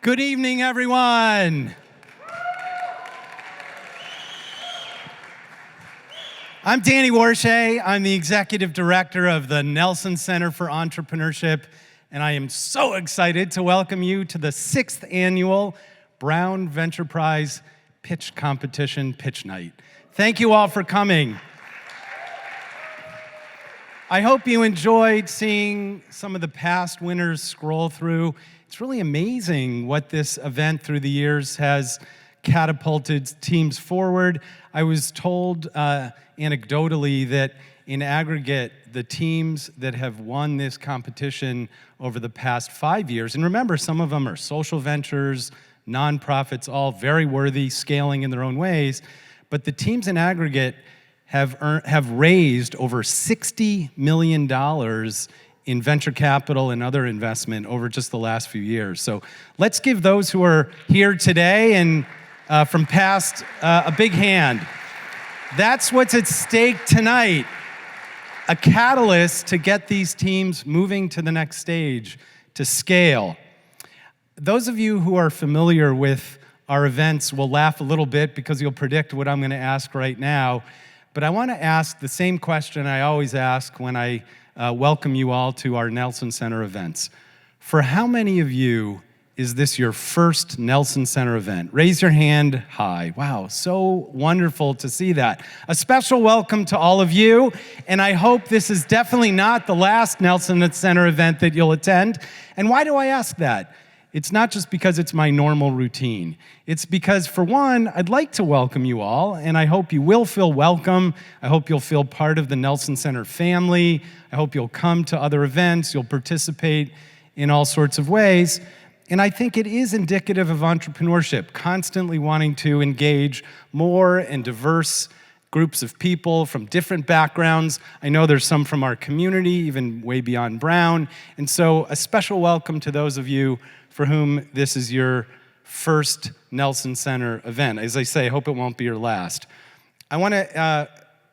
Good evening, everyone. I'm Danny Warshay. I'm the executive director of the Nelson Center for Entrepreneurship, and I am so excited to welcome you to the 6th annual Brown Venture Prize Pitch Competition Pitch Night. Thank you all for coming. I hope you enjoyed seeing some of the past winners scroll through. It's really amazing what this event through the years has catapulted teams forward. I was told anecdotally that in aggregate, the teams that have won this competition over the past 5 years, and remember, some of them are social ventures, nonprofits, all very worthy, scaling in their own ways, but the teams in aggregate have raised over $60 million in venture capital and other investment over just the last few years. So let's give those who are here today and from past a big hand. That's what's at stake tonight, a catalyst to get these teams moving to the next stage, to scale. Those of you who are familiar with our events will laugh a little bit because you'll predict what I'm going to ask right now. But I want to ask the same question I always ask when I welcome you all to our Nelson Center events. For how many of you is this your first Nelson Center event? Raise your hand high. Wow, so wonderful to see that. A special welcome to all of you, and I hope this is definitely not the last Nelson Center event that you'll attend. And why do I ask that? It's not just because it's my normal routine. It's because, for one, I'd like to welcome you all, and I hope you will feel welcome. I hope you'll feel part of the Nelson Center family. I hope you'll come to other events. You'll participate in all sorts of ways. And I think it is indicative of entrepreneurship, constantly wanting to engage more and diverse groups of people from different backgrounds. I know there's some from our community, even way beyond Brown. And so a special welcome to those of you for whom this is your first Nelson Center event. As I say, I hope it won't be your last. I want to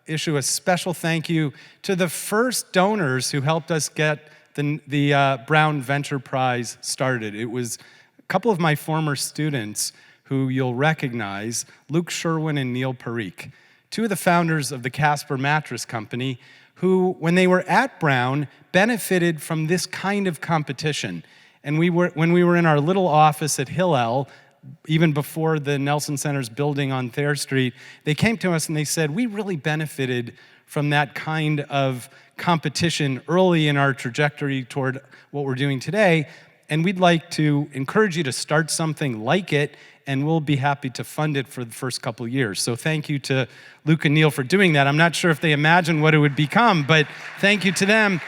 issue a special thank you to the first donors who helped us get the Brown Venture Prize started. It was a couple of my former students who you'll recognize, Luke Sherwin and Neil Parikh, two of the founders of the Casper Mattress Company, who, when they were at Brown, benefited from this kind of competition. And when we were in our little office at Hillel, even before the Nelson Center's building on Thayer Street, they came to us and they said, we really benefited from that kind of competition early in our trajectory toward what we're doing today, and we'd like to encourage you to start something like it, and we'll be happy to fund it for the first couple of years. So thank you to Luke and Neil for doing that. I'm not sure if they imagined what it would become, but thank you to them.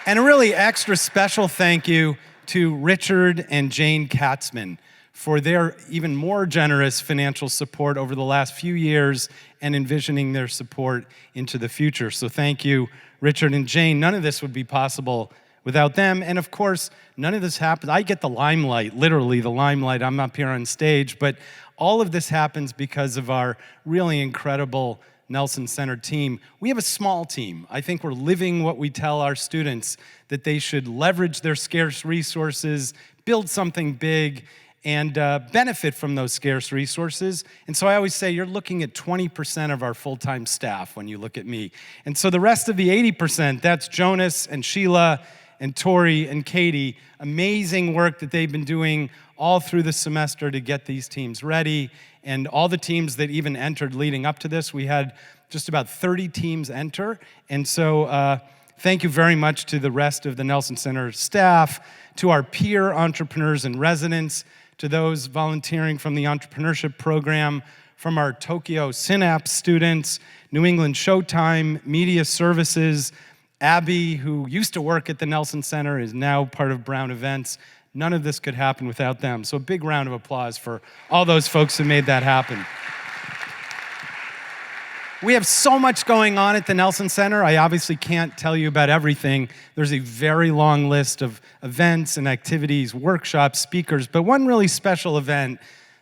And a really extra special thank you to Richard and Jane Katzman for their even more generous financial support over the last few years and envisioning their support into the future. So thank you, Richard and Jane. None of this would be possible without them. And of course, none of this happens. I get the limelight, literally the limelight. I'm up here on stage, but all of this happens because of our really incredible Nelson Center team. We have a small team. I think we're living what we tell our students, that they should leverage their scarce resources, build something big, and benefit from those scarce resources. And so I always say you're looking at 20% of our full-time staff when you look at me. And so the rest of the 80%, that's Jonas and Sheila and Tori and Katie. Amazing work that they've been doing all through the semester to get these teams ready. And all the teams that even entered leading up to this, we had just about 30 teams enter. And so thank you very much to the rest of the Nelson Center staff, to our peer entrepreneurs and residents, to those volunteering from the entrepreneurship program, from our Tokyo Synapse students, New England Showtime, Media Services, Abby, who used to work at the Nelson Center, is now part of Brown Events. None of this could happen without them. So a big round of applause for all those folks who made that happen. We have so much going on at the Nelson Center. I obviously can't tell you about everything. There's a very long list of events and activities, workshops, speakers, but one really special event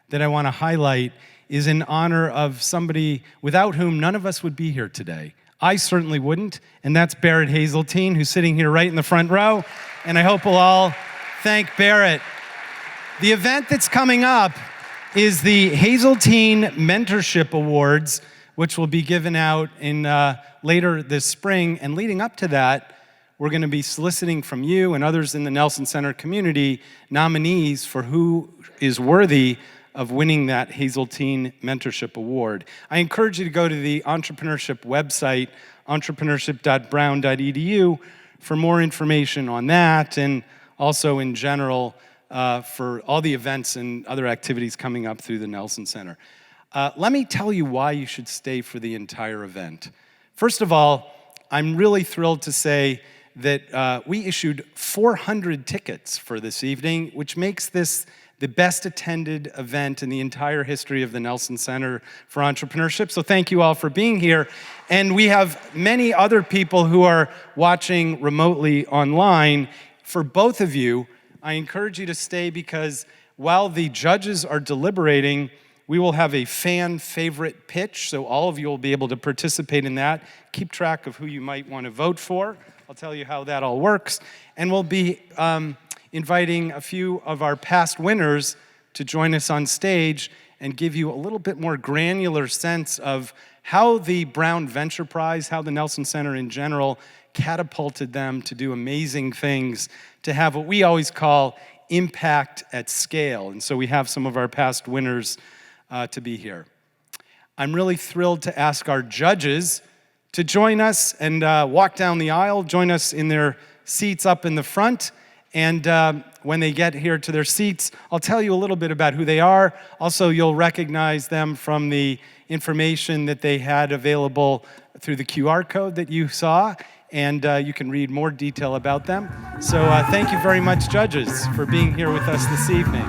that I want to highlight is in honor of somebody without whom none of us would be here today. I certainly wouldn't, and that's Barrett Hazeltine, who's sitting here right in the front row, and I hope we'll all thank Barrett The event that's coming up is the Hazeltine Mentorship Awards, which will be given out in later this spring. And leading up to that, we're going to be soliciting from you and others in the Nelson Center community nominees for who is worthy of winning that Hazeltine Mentorship Award. I encourage you to go to the entrepreneurship website, entrepreneurship.brown.edu, for more information on that, and also in general for all the events and other activities coming up through the Nelson Center. Let me tell you why you should stay for the entire event. First of all, I'm really thrilled to say that we issued 400 tickets for this evening, which makes this the best attended event in the entire history of the Nelson Center for Entrepreneurship. So thank you all for being here. And we have many other people who are watching remotely online. For both of you, I encourage you to stay because while the judges are deliberating, we will have a fan favorite pitch, so all of you will be able to participate in that. Keep track of who you might want to vote for. I'll tell you how that all works. And we'll be inviting a few of our past winners to join us on stage and give you a little bit more granular sense of how the Brown Venture Prize, how the Nelson Center in general, catapulted them to do amazing things, to have what we always call impact at scale. And so we have some of our past winners to be here. I'm really thrilled to ask our judges to join us and walk down the aisle, join us in their seats up in the front. And when they get here to their seats, I'll tell you a little bit about who they are. Also, you'll recognize them from the information that they had available through the QR code that you saw, and you can read more detail about them. So thank you very much, judges, for being here with us this evening.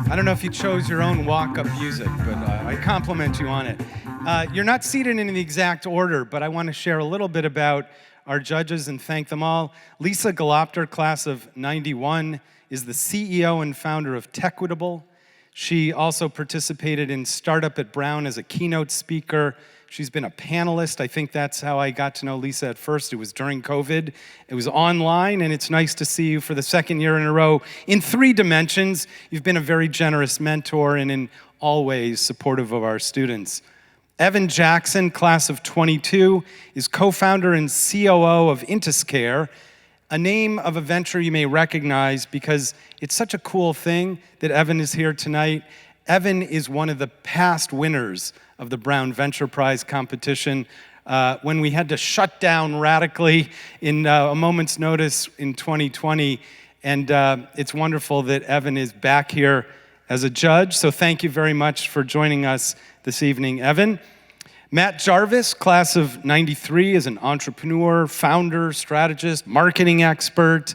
I don't know if you chose your own walk-up music, but I compliment you on it. You're not seated in the exact order, but I want to share a little bit about our judges and thank them all. Lisa Galopter, class of 91, is the CEO and founder of Tequitable. She also participated in Startup at Brown as a keynote speaker. She's been a panelist. I think that's how I got to know Lisa at first. It was during COVID. It was online, and it's nice to see you for the second year in a row in 3 dimensions. You've been a very generous mentor and in all ways supportive of our students. Evan Jackson, class of 22, is co-founder and COO of Intiscare, a name of a venture you may recognize because it's such a cool thing that Evan is here tonight. Evan is one of the past winners of the Brown Venture Prize competition when we had to shut down radically in a moment's notice in 2020. And it's wonderful that Evan is back here as a judge. So thank you very much for joining us this evening, Evan. Matt Jarvis, class of 93, is an entrepreneur, founder, strategist, marketing expert,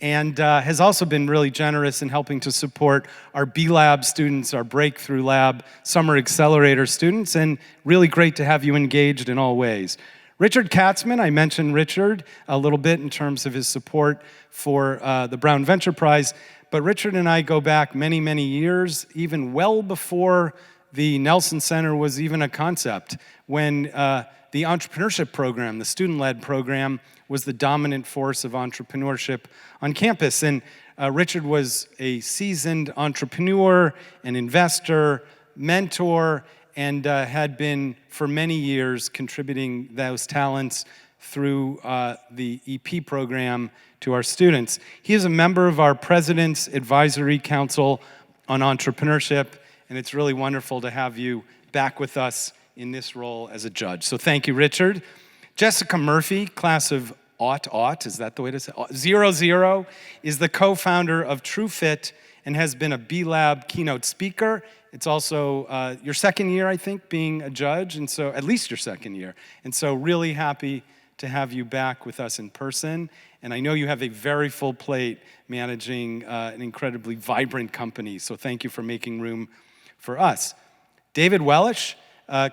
and has also been really generous in helping to support our B-Lab students, our Breakthrough Lab Summer Accelerator students, and really great to have you engaged in all ways. Richard Katzman, I mentioned Richard a little bit in terms of his support for the Brown Venture Prize, but Richard and I go back many, many years, even well before the Nelson Center was even a concept, when the entrepreneurship program, the student-led program, was the dominant force of entrepreneurship on campus. And Richard was a seasoned entrepreneur, an investor, mentor, and had been for many years contributing those talents through the EP program to our students. He is a member of our President's Advisory Council on Entrepreneurship, and it's really wonderful to have you back with us in this role as a judge. So thank you, Richard. Jessica Murphy, class of is that the way to say it? 00, is the co-founder of TrueFit and has been a B-Lab keynote speaker. It's also your second year, I think, being a judge, and so at least your second year. And so really happy to have you back with us in person. And I know you have a very full plate managing an incredibly vibrant company, so thank you for making room for us. David Wellish,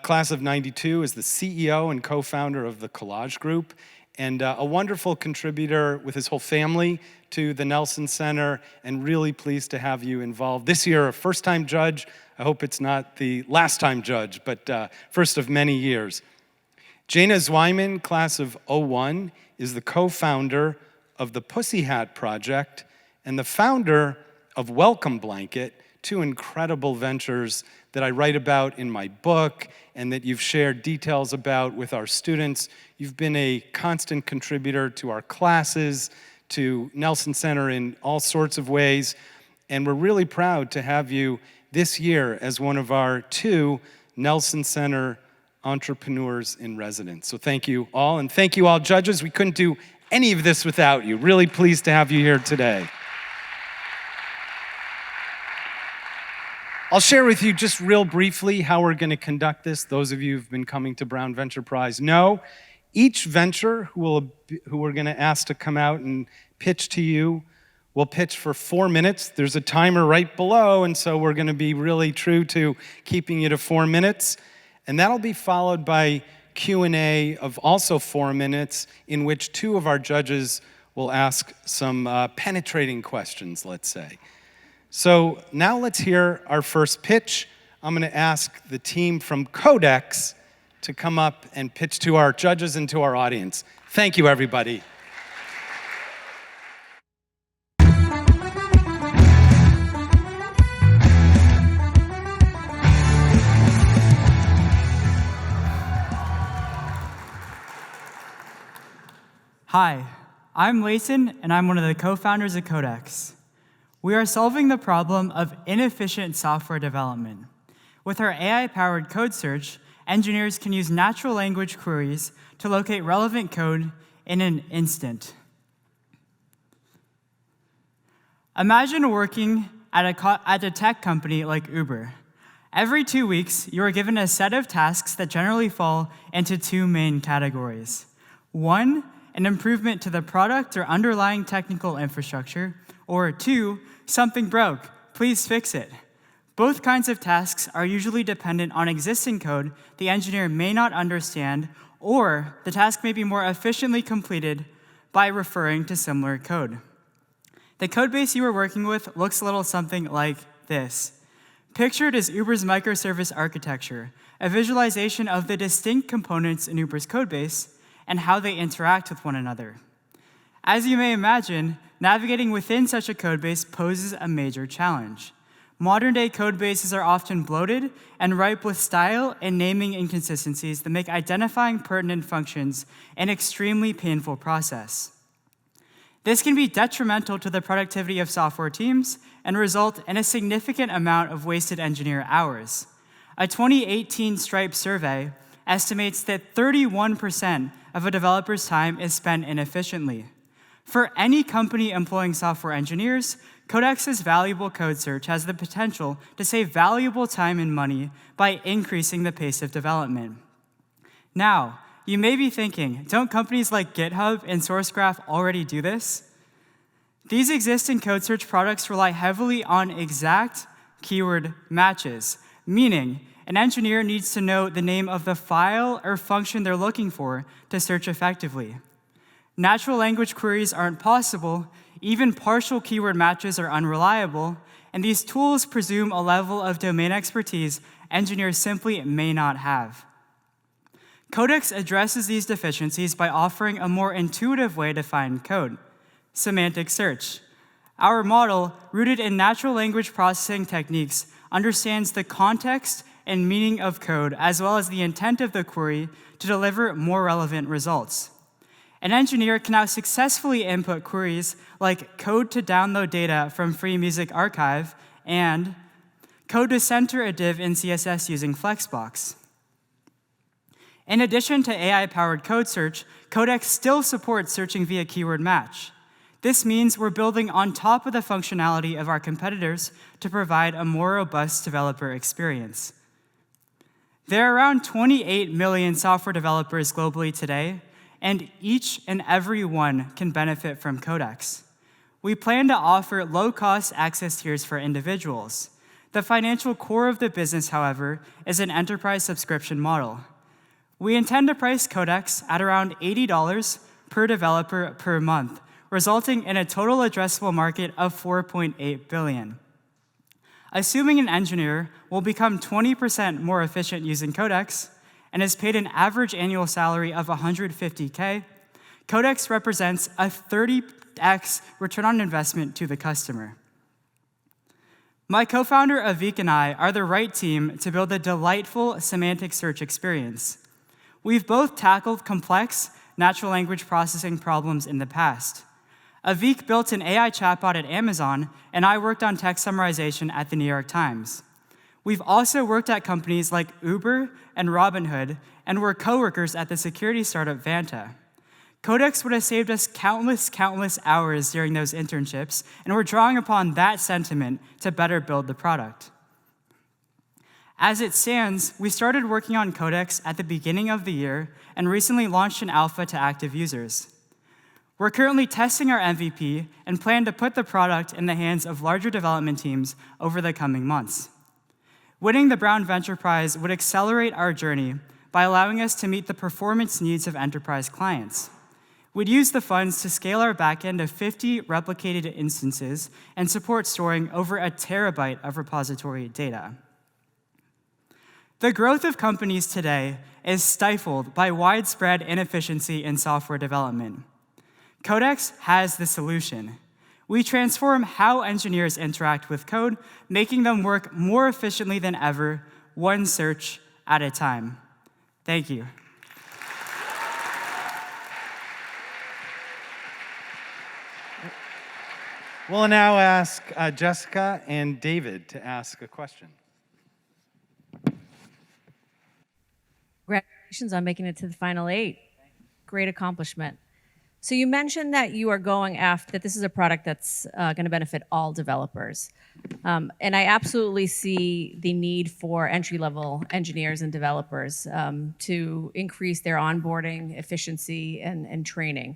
class of '92, is the CEO and co-founder of the Collage Group, and a wonderful contributor with his whole family to the Nelson Center, and really pleased to have you involved. This year, a first-time judge. I hope it's not the last-time judge, but first of many years. Jana Zweiman, class of '01, is the co-founder of the Pussy Hat Project and the founder of Welcome Blanket, two incredible ventures that I write about in my book and that you've shared details about with our students. You've been a constant contributor to our classes, to Nelson Center in all sorts of ways, and we're really proud to have you this year as one of our 2 Nelson Center entrepreneurs in residence. So thank you all, and thank you all judges. We couldn't do any of this without you. Really pleased to have you here today. I'll share with you just real briefly how we're going to conduct this. Those of you who've been coming to Brown Venture Prize know each venture who we're going to ask to come out and pitch to you will pitch for 4 minutes. There's a timer right below, and so we're going to be really true to keeping you to 4 minutes. And that'll be followed by Q&A of also 4 minutes, in which 2 of our judges will ask some penetrating questions, let's say. So now let's hear our first pitch. I'm going to ask the team from Codex to come up and pitch to our judges and to our audience. Thank you, everybody. Hi, I'm Layton, and I'm one of the co-founders of Codex. We are solving the problem of inefficient software development. With our AI-powered code search, engineers can use natural language queries to locate relevant code in an instant. Imagine working at a tech company like Uber. Every 2 weeks, you are given a set of tasks that generally fall into 2 main categories. 1, an improvement to the product or underlying technical infrastructure, or 2, something broke, please fix it. Both kinds of tasks are usually dependent on existing code the engineer may not understand, or the task may be more efficiently completed by referring to similar code. The code base you are working with looks a little something like this. Pictured is Uber's microservice architecture, a visualization of the distinct components in Uber's code base and how they interact with one another. As you may imagine, navigating within such a code base poses a major challenge. Modern-day code bases are often bloated and ripe with style and naming inconsistencies that make identifying pertinent functions an extremely painful process. This can be detrimental to the productivity of software teams and result in a significant amount of wasted engineer hours. A 2018 Stripe survey estimates that 31% of a developer's time is spent inefficiently. For any company employing software engineers, Codex's valuable code search has the potential to save valuable time and money by increasing the pace of development. Now, you may be thinking, don't companies like GitHub and SourceGraph already do this? These existing code search products rely heavily on exact keyword matches, meaning an engineer needs to know the name of the file or function they're looking for to search effectively. Natural language queries aren't possible, even partial keyword matches are unreliable, and these tools presume a level of domain expertise engineers simply may not have. Codex addresses these deficiencies by offering a more intuitive way to find code: semantic search. Our model, rooted in natural language processing techniques, understands the context and meaning of code as well as the intent of the query to deliver more relevant results. An engineer can now successfully input queries like code to download data from Free Music Archive and code to center a div in CSS using Flexbox. In addition to AI-powered code search, Codex still supports searching via keyword match. This means we're building on top of the functionality of our competitors to provide a more robust developer experience. There are around 28 million software developers globally today, and each and every one can benefit from Codex. We plan to offer low-cost access tiers for individuals. The financial core of the business, however, is an enterprise subscription model. We intend to price Codex at around $80 per developer per month, resulting in a total addressable market of $4.8 billion. Assuming an engineer will become 20% more efficient using Codex and is paid an average annual salary of $150K, Codex represents a 30x return on investment to the customer. My co-founder Avik and I are the right team to build a delightful semantic search experience. We've both tackled complex natural language processing problems in the past. Avik built an AI chatbot at Amazon, and I worked on text summarization at the New York Times. We've also worked at companies like Uber and Robinhood, and were coworkers at the security startup Vanta. Codex would have saved us countless hours during those internships, and we're drawing upon that sentiment to better build the product. As it stands, we started working on Codex at the beginning of the year and recently launched an alpha to active users. We're currently testing our MVP and plan to put the product in the hands of larger development teams over the coming months. Winning the Brown Venture Prize would accelerate our journey by allowing us to meet the performance needs of enterprise clients. We'd use the funds to scale our backend to 50 replicated instances and support storing over 1 terabyte of repository data. The growth of companies today is stifled by widespread inefficiency in software development. Codex has the solution. We transform how engineers interact with code, making them work more efficiently than ever, one search at a time. Thank you. We'll now ask Jessica and David to ask a question. Congratulations on making it to the final 8. Great accomplishment. So you mentioned that you are going after, that this is a product that's going to benefit all developers. And I absolutely see the need for entry-level engineers and developers to increase their onboarding efficiency and training.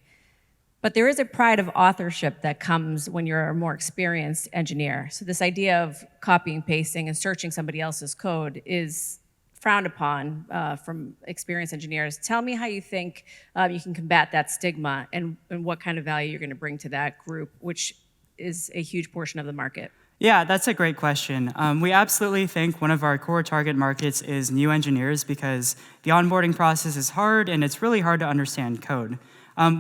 But there is a pride of authorship that comes when you're a more experienced engineer. So this idea of copying, pasting, and searching somebody else's code is frowned upon from experienced engineers. Tell me how you think you can combat that stigma and what kind of value you're going to bring to that group, which is a huge portion of the market. Yeah, that's a great question. We absolutely think one of our core target markets is new engineers because the onboarding process is hard and it's really hard to understand code.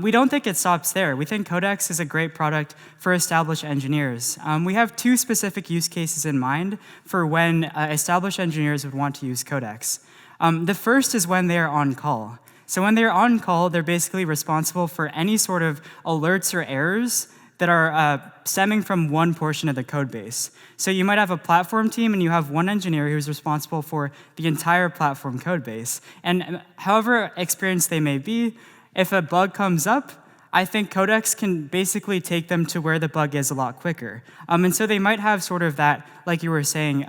We don't think it stops there. We think Codex is a great product for established engineers. We have 2 specific use cases in mind for when established engineers would want to use Codex. The first is when they are on call. So when they're on call, they're basically responsible for any sort of alerts or errors that are stemming from one portion of the code base. So you might have a platform team and you have one engineer who's responsible for the entire platform code base. And however experienced they may be, if a bug comes up, I think Codex can basically take them to where the bug is a lot quicker. And so they might have sort of that, like you were saying,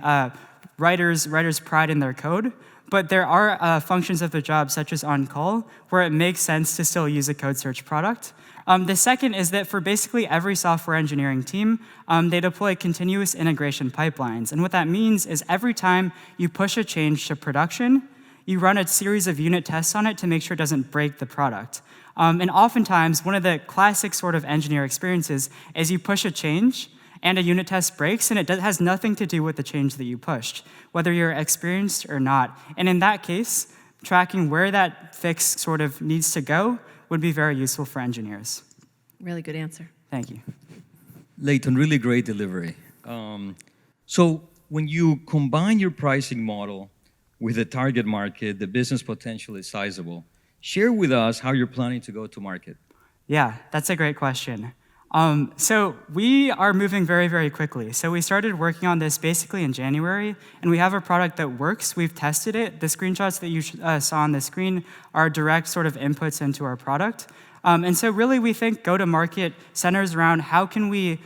writers' pride in their code, but there are functions of the job, such as on-call, where it makes sense to still use a code search product. The second is that for basically every software engineering team, they deploy continuous integration pipelines. And what that means is every time you push a change to production, you run a series of unit tests on it to make sure it doesn't break the product. And oftentimes, one of the classic sort of engineer experiences is you push a change and a unit test breaks, and it has nothing to do with the change that you pushed, whether you're experienced or not. And in that case, tracking where that fix sort of needs to go would be very useful for engineers. Really good answer. Thank you. Leighton, really great delivery. So when you combine your pricing model with the target market, the business potential is sizable. Share with us how you're planning to go to market. Yeah, that's a great question. So we are moving very, very quickly. So we started working on this basically in January, and we have a product that works. We've tested it. The screenshots that you saw on the screen are direct sort of inputs into our product. And so really we think go-to-market centers around how can we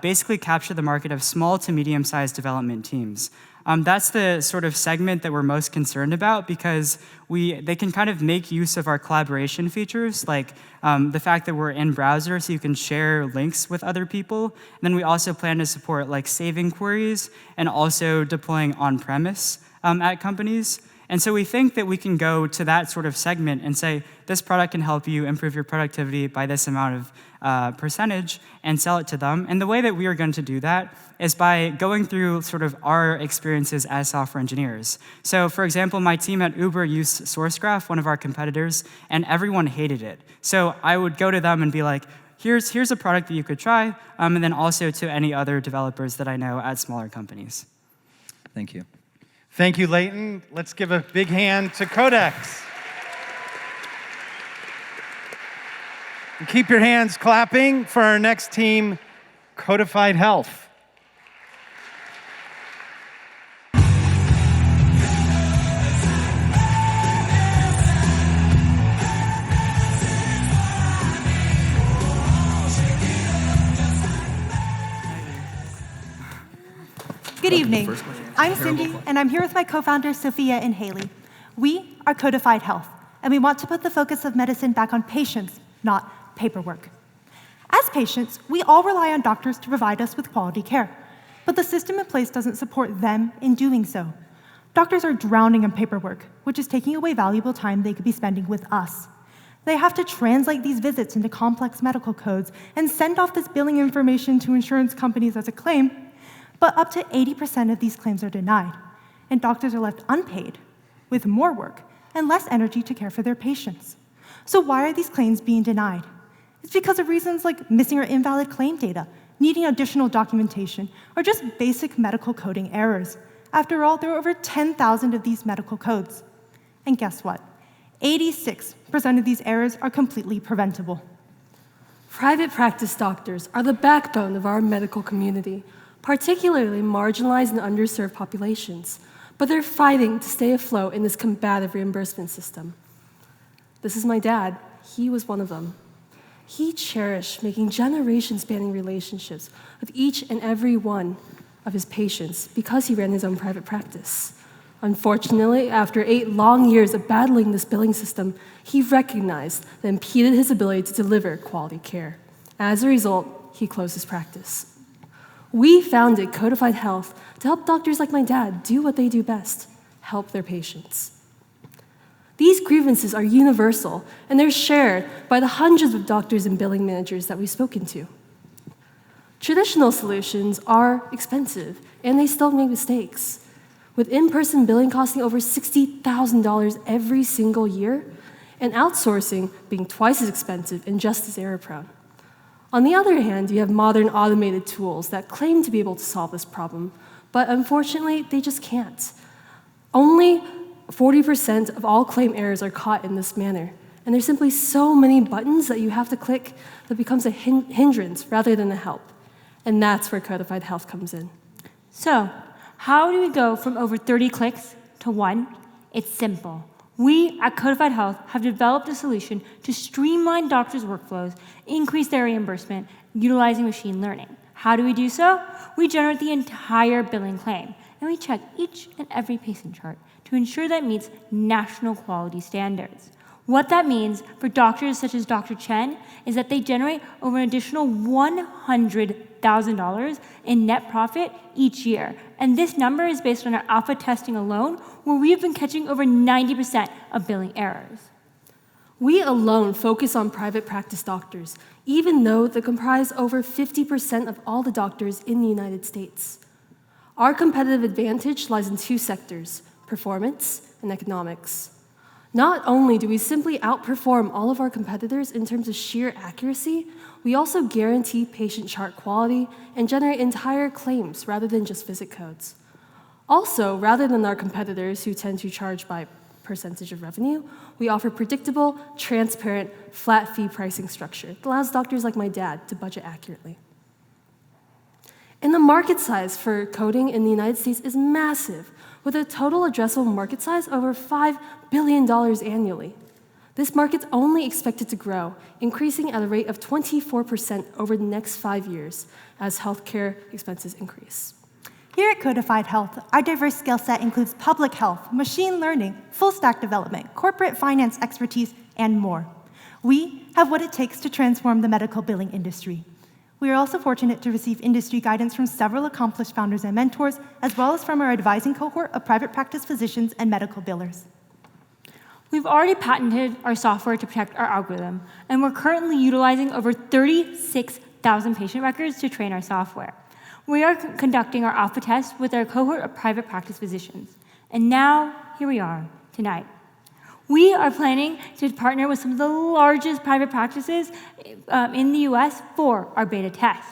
basically capture the market of small to medium-sized development teams. That's the sort of segment that we're most concerned about because they can kind of make use of our collaboration features, like the fact that we're in browser so you can share links with other people. And then we also plan to support like saving queries and also deploying on-premise at companies. And so we think that we can go to that sort of segment and say, this product can help you improve your productivity by this amount of percentage and sell it to them. And the way that we are going to do that is by going through sort of our experiences as software engineers. So for example, my team at Uber used SourceGraph, one of our competitors, and everyone hated it. So I would go to them and be like, here's a product that you could try, and then also to any other developers that I know at smaller companies. Thank you. Thank you, Leighton. Let's give a big hand to Codex. And keep your hands clapping for our next team, Codified Health. Good evening. I'm Cindy, and I'm here with my co-founders, Sophia and Haley. We are Codified Health, and we want to put the focus of medicine back on patients, not paperwork. As patients, we all rely on doctors to provide us with quality care, but the system in place doesn't support them in doing so. Doctors are drowning in paperwork, which is taking away valuable time they could be spending with us. They have to translate these visits into complex medical codes and send off this billing information to insurance companies as a claim, but up to 80% of these claims are denied, and doctors are left unpaid, with more work and less energy to care for their patients. So why are these claims being denied? It's because of reasons like missing or invalid claim data, needing additional documentation, or just basic medical coding errors. After all, there are over 10,000 of these medical codes. And guess what? 86% of these errors are completely preventable. Private practice doctors are the backbone of our medical community, particularly marginalized and underserved populations, but they're fighting to stay afloat in this combative reimbursement system. This is my dad. He was one of them. He cherished making generation-spanning relationships with each and every one of his patients because he ran his own private practice. Unfortunately, after 8 long years of battling this billing system, he recognized that impeded his ability to deliver quality care. As a result, he closed his practice. We founded Codified Health to help doctors like my dad do what they do best, help their patients. These grievances are universal, and they're shared by the hundreds of doctors and billing managers that we've spoken to. Traditional solutions are expensive, and they still make mistakes. With in-person billing costing over $60,000 every single year, and outsourcing being twice as expensive and just as error-prone. On the other hand, you have modern automated tools that claim to be able to solve this problem, but unfortunately, they just can't. Only 40% of all claim errors are caught in this manner, and there's simply so many buttons that you have to click that becomes a hindrance rather than a help. And that's where Codified Health comes in. So, how do we go from over 30 clicks to 1? It's simple. We at Codified Health have developed a solution to streamline doctors' workflows, increase their reimbursement, utilizing machine learning. How do we do so? We generate the entire billing claim, and we check each and every patient chart to ensure that it meets national quality standards. What that means for doctors such as Dr. Chen is that they generate over an additional $100,000 in net profit each year. And this number is based on our alpha testing alone, where we have been catching over 90% of billing errors. We alone focus on private practice doctors, even though they comprise over 50% of all the doctors in the United States. Our competitive advantage lies in 2 sectors, performance and economics. Not only do we simply outperform all of our competitors in terms of sheer accuracy, we also guarantee patient chart quality and generate entire claims rather than just visit codes. Also, rather than our competitors who tend to charge by percentage of revenue, we offer predictable, transparent, flat fee pricing structure that allows doctors like my dad to budget accurately. And the market size for coding in the United States is massive, with a total addressable market size over $5 billion annually. This market's only expected to grow, increasing at a rate of 24% over the next 5 years as healthcare expenses increase. Here at Codified Health, our diverse skill set includes public health, machine learning, full stack development, corporate finance expertise, and more. We have what it takes to transform the medical billing industry. We are also fortunate to receive industry guidance from several accomplished founders and mentors, as well as from our advising cohort of private practice physicians and medical billers. We've already patented our software to protect our algorithm, and we're currently utilizing over 36,000 patient records to train our software. We are conducting our alpha test with our cohort of private practice physicians. And now, here we are, tonight. We are planning to partner with some of the largest private practices in the US for our beta test.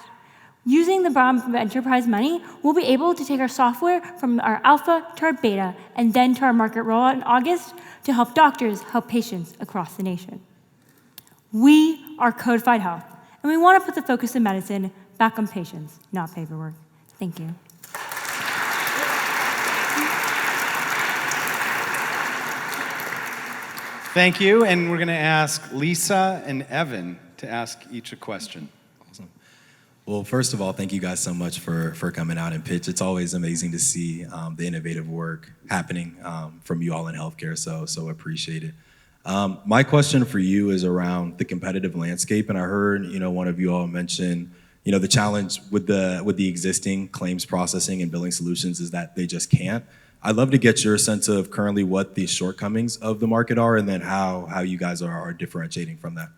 Using the Brown Enterprise money, we'll be able to take our software from our alpha to our beta and then to our market rollout in August to help doctors help patients across the nation. We are Codified Health, and we want to put the focus of medicine back on patients, not paperwork. Thank you. Thank you, and we're going to ask Lisa and Evan to ask each a question. Awesome. Well, first of all, thank you guys so much for coming out and pitch. It's always amazing to see the innovative work happening from you all in healthcare, so appreciate it. My question for you is around the competitive landscape, and I heard one of you all mention the challenge with the existing claims processing and billing solutions is that they just can't. I'd love to get your sense of currently what the shortcomings of the market are, and then how you guys are differentiating from that.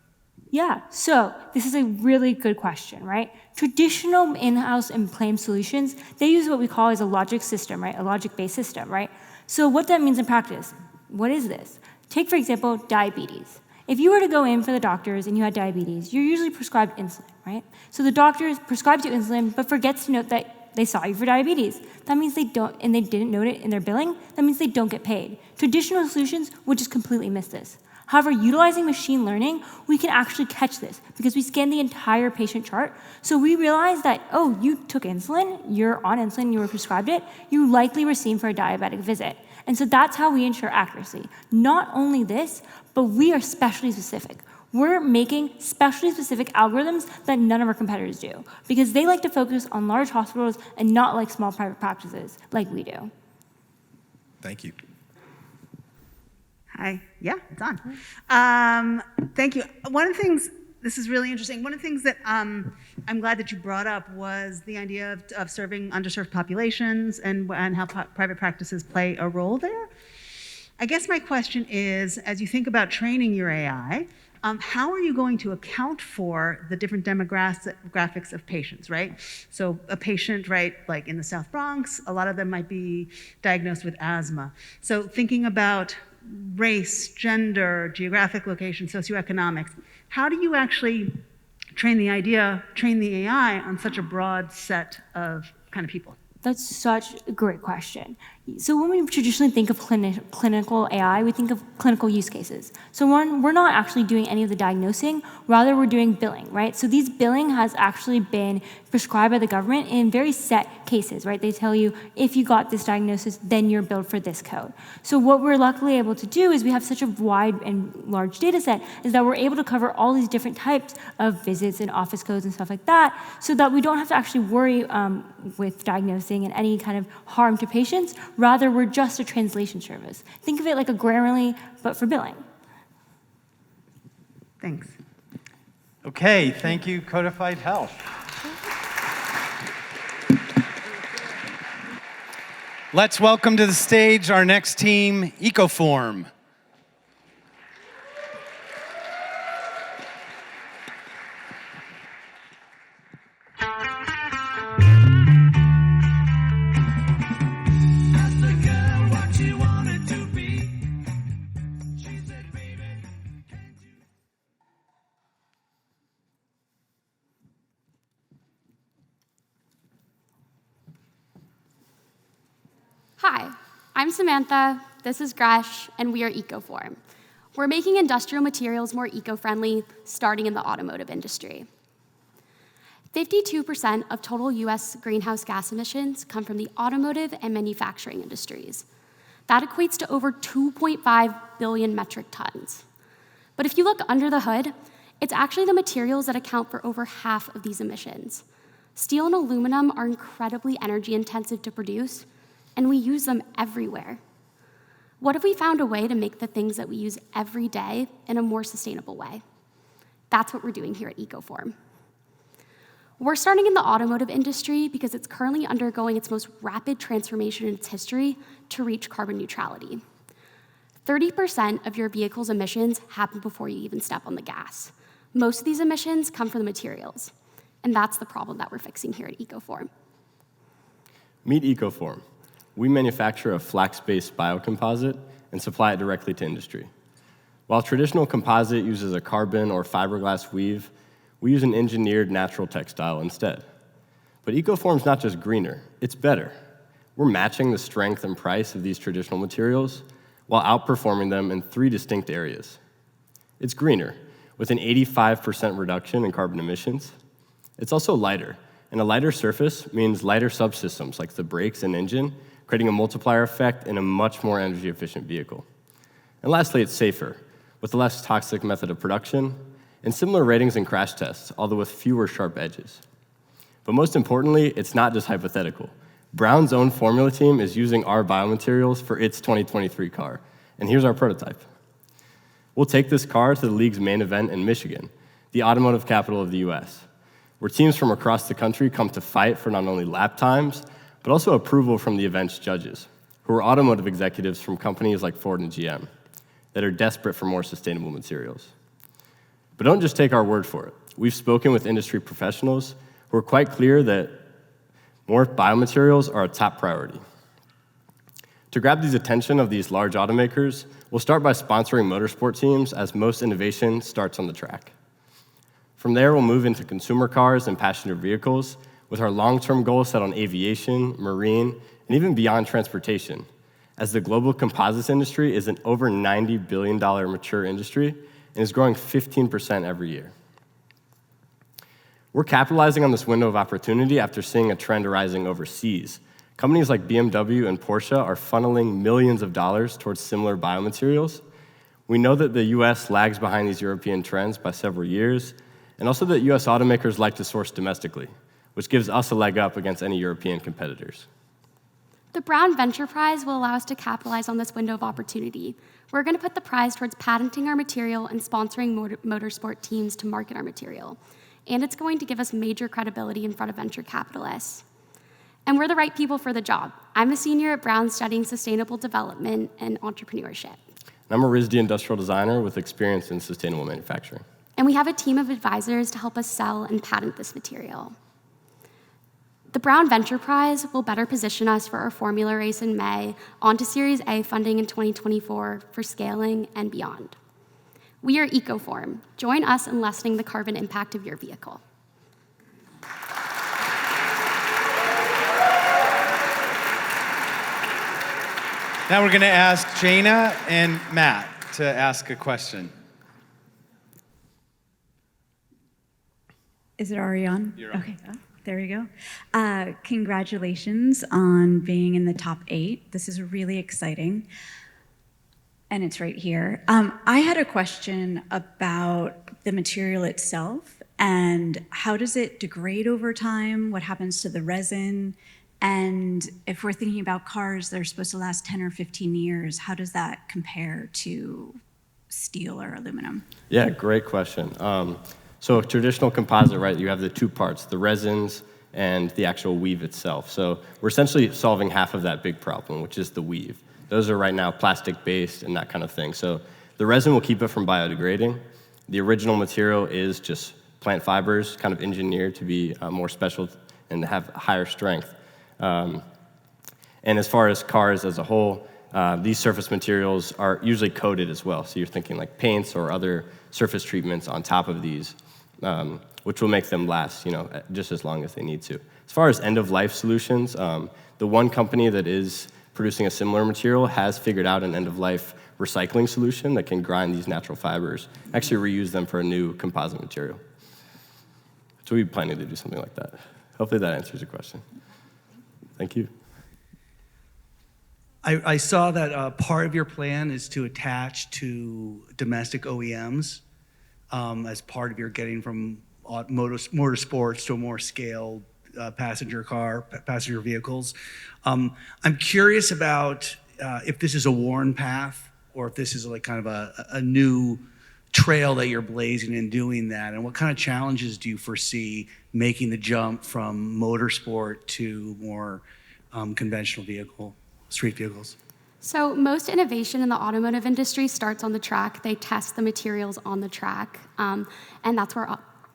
Yeah, so this is a really good question, right? Traditional in-house and claim solutions, they use what we call as a logic system, right? A logic-based system, right? So what that means in practice, what is this? Take, for example, diabetes. If you were to go in for the doctors and you had diabetes, you're usually prescribed insulin, right? So the doctor prescribes you insulin, but forgets to note that they saw you for diabetes. That means they didn't note it in their billing. That means they don't get paid. Traditional solutions would just completely miss this. However, utilizing machine learning, we can actually catch this because we scan the entire patient chart. So we realize that, oh, you took insulin, you're on insulin, you were prescribed it, you likely were seen for a diabetic visit. And so that's how we ensure accuracy. Not only this, but we are specialty specific. We're making specialty specific algorithms that none of our competitors do because they like to focus on large hospitals and not like small private practices like we do. Thank you. Hi. Yeah, it's on. Thank you. One of the things, this is really interesting, one of the things that I'm glad that you brought up was the idea of serving underserved populations and how private practices play a role there. I guess my question is, as you think about training your AI, how are you going to account for the different demographics of patients, right? So a patient, right, like in the South Bronx, a lot of them might be diagnosed with asthma. So thinking about race, gender, geographic location, socioeconomics, how do you actually train the AI on such a broad set of kind of people? That's such a great question. So when we traditionally think of clinical AI, we think of clinical use cases. So we're not actually doing any of the diagnosing, rather we're doing billing, right? So these billing has actually been prescribed by the government in very set cases, right? They tell you, if you got this diagnosis, then you're billed for this code. So what we're luckily able to do is we have such a wide and large data set is that we're able to cover all these different types of visits and office codes and stuff like that so that we don't have to actually worry with diagnosing and any kind of harm to patients. Rather, we're just a translation service. Think of it like a Grammarly, but for billing. Thanks. Okay, thank you, Codified Health. Let's welcome to the stage our next team, Ecoform. Hi, I'm Samantha, this is Gresh, and we are Ecoform. We're making industrial materials more eco-friendly, starting in the automotive industry. 52% of total US greenhouse gas emissions come from the automotive and manufacturing industries. That equates to over 2.5 billion metric tons. But if you look under the hood, it's actually the materials that account for over half of these emissions. Steel and aluminum are incredibly energy intensive to produce, and we use them everywhere. What if we found a way to make the things that we use every day in a more sustainable way? That's what we're doing here at Ecoform. We're starting in the automotive industry because it's currently undergoing its most rapid transformation in its history to reach carbon neutrality. 30% of your vehicle's emissions happen before you even step on the gas. Most of these emissions come from the materials, and that's the problem that we're fixing here at Ecoform. Meet Ecoform. We manufacture a flax-based biocomposite and supply it directly to industry. While traditional composite uses a carbon or fiberglass weave, we use an engineered natural textile instead. But Ecoform's not just greener, it's better. We're matching the strength and price of these traditional materials while outperforming them in 3 distinct areas. It's greener, with an 85% reduction in carbon emissions. It's also lighter, and a lighter surface means lighter subsystems like the brakes and engine, creating a multiplier effect in a much more energy-efficient vehicle. And lastly, it's safer, with a less toxic method of production, and similar ratings and crash tests, although with fewer sharp edges. But most importantly, it's not just hypothetical. Brown's own formula team is using our biomaterials for its 2023 car, and here's our prototype. We'll take this car to the league's main event in Michigan, the automotive capital of the US, where teams from across the country come to fight for not only lap times, but also approval from the event's judges, who are automotive executives from companies like Ford and GM that are desperate for more sustainable materials. But don't just take our word for it. We've spoken with industry professionals who are quite clear that more biomaterials are a top priority. To grab the attention of these large automakers, we'll start by sponsoring motorsport teams as most innovation starts on the track. From there, we'll move into consumer cars and passenger vehicles with our long-term goals set on aviation, marine, and even beyond transportation, as the global composites industry is an over $90 billion mature industry and is growing 15% every year. We're capitalizing on this window of opportunity after seeing a trend arising overseas. Companies like BMW and Porsche are funneling millions of dollars towards similar biomaterials. We know that the US lags behind these European trends by several years, and also that US automakers like to source domestically, which gives us a leg up against any European competitors. The Brown Venture Prize will allow us to capitalize on this window of opportunity. We're going to put the prize towards patenting our material and sponsoring motorsport teams to market our material. And it's going to give us major credibility in front of venture capitalists. And we're the right people for the job. I'm a senior at Brown studying sustainable development and entrepreneurship. I'm a RISD industrial designer with experience in sustainable manufacturing. And we have a team of advisors to help us sell and patent this material. The Brown Venture Prize will better position us for our formula race in May, onto Series A funding in 2024 for scaling and beyond. We are Ecoform. Join us in lessening the carbon impact of your vehicle. Now we're going to ask Jana and Matt to ask a question. Is it already on? You're on. Okay, there you go. Congratulations on being in the top 8. This is really exciting. And it's right here. I had a question about the material itself and how does it degrade over time? What happens to the resin? And if we're thinking about cars that are supposed to last 10 or 15 years, how does that compare to steel or aluminum? Yeah, great question. So a traditional composite, right, you have the 2 parts, the resins and the actual weave itself. So we're essentially solving half of that big problem, which is the weave. Those are right now plastic-based and that kind of thing. So the resin will keep it from biodegrading. The original material is just plant fibers, kind of engineered to be more special and have higher strength. And as far as cars as a whole, these surface materials are usually coated as well. So you're thinking like paints or other surface treatments on top of these, which will make them last, just as long as they need to. As far as end-of-life solutions, the one company that is producing a similar material has figured out an end-of-life recycling solution that can grind these natural fibers, actually reuse them for a new composite material. So we're planning to do something like that. Hopefully that answers your question. Thank you. I saw that part of your plan is to attach to domestic OEMs as part of your getting from motorsports to a more scaled passenger vehicles. I'm curious about if this is a worn path or if this is like kind of a new trail that you're blazing in doing that, and what kind of challenges do you foresee making the jump from motorsport to more conventional street vehicles? So most innovation in the automotive industry starts on the track. They test the materials on the track, and that's where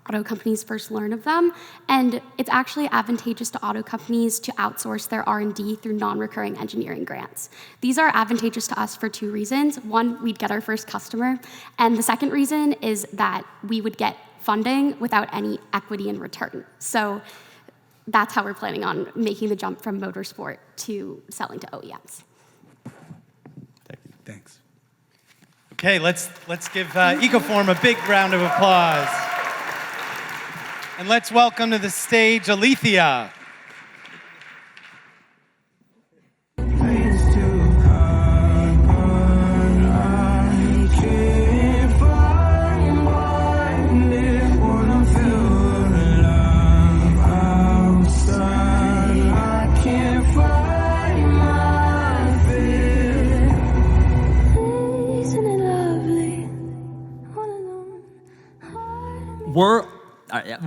auto companies first learn of them. And it's actually advantageous to auto companies to outsource their R&D through non-recurring engineering grants. These are advantageous to us for two reasons. One, we'd get our first customer, and the second reason is that we would get funding without any equity in return. So that's how we're planning on making the jump from motorsport to selling to OEMs. Thanks. Okay, let's give Ecoform a big round of applause. And let's welcome to the stage Alethea.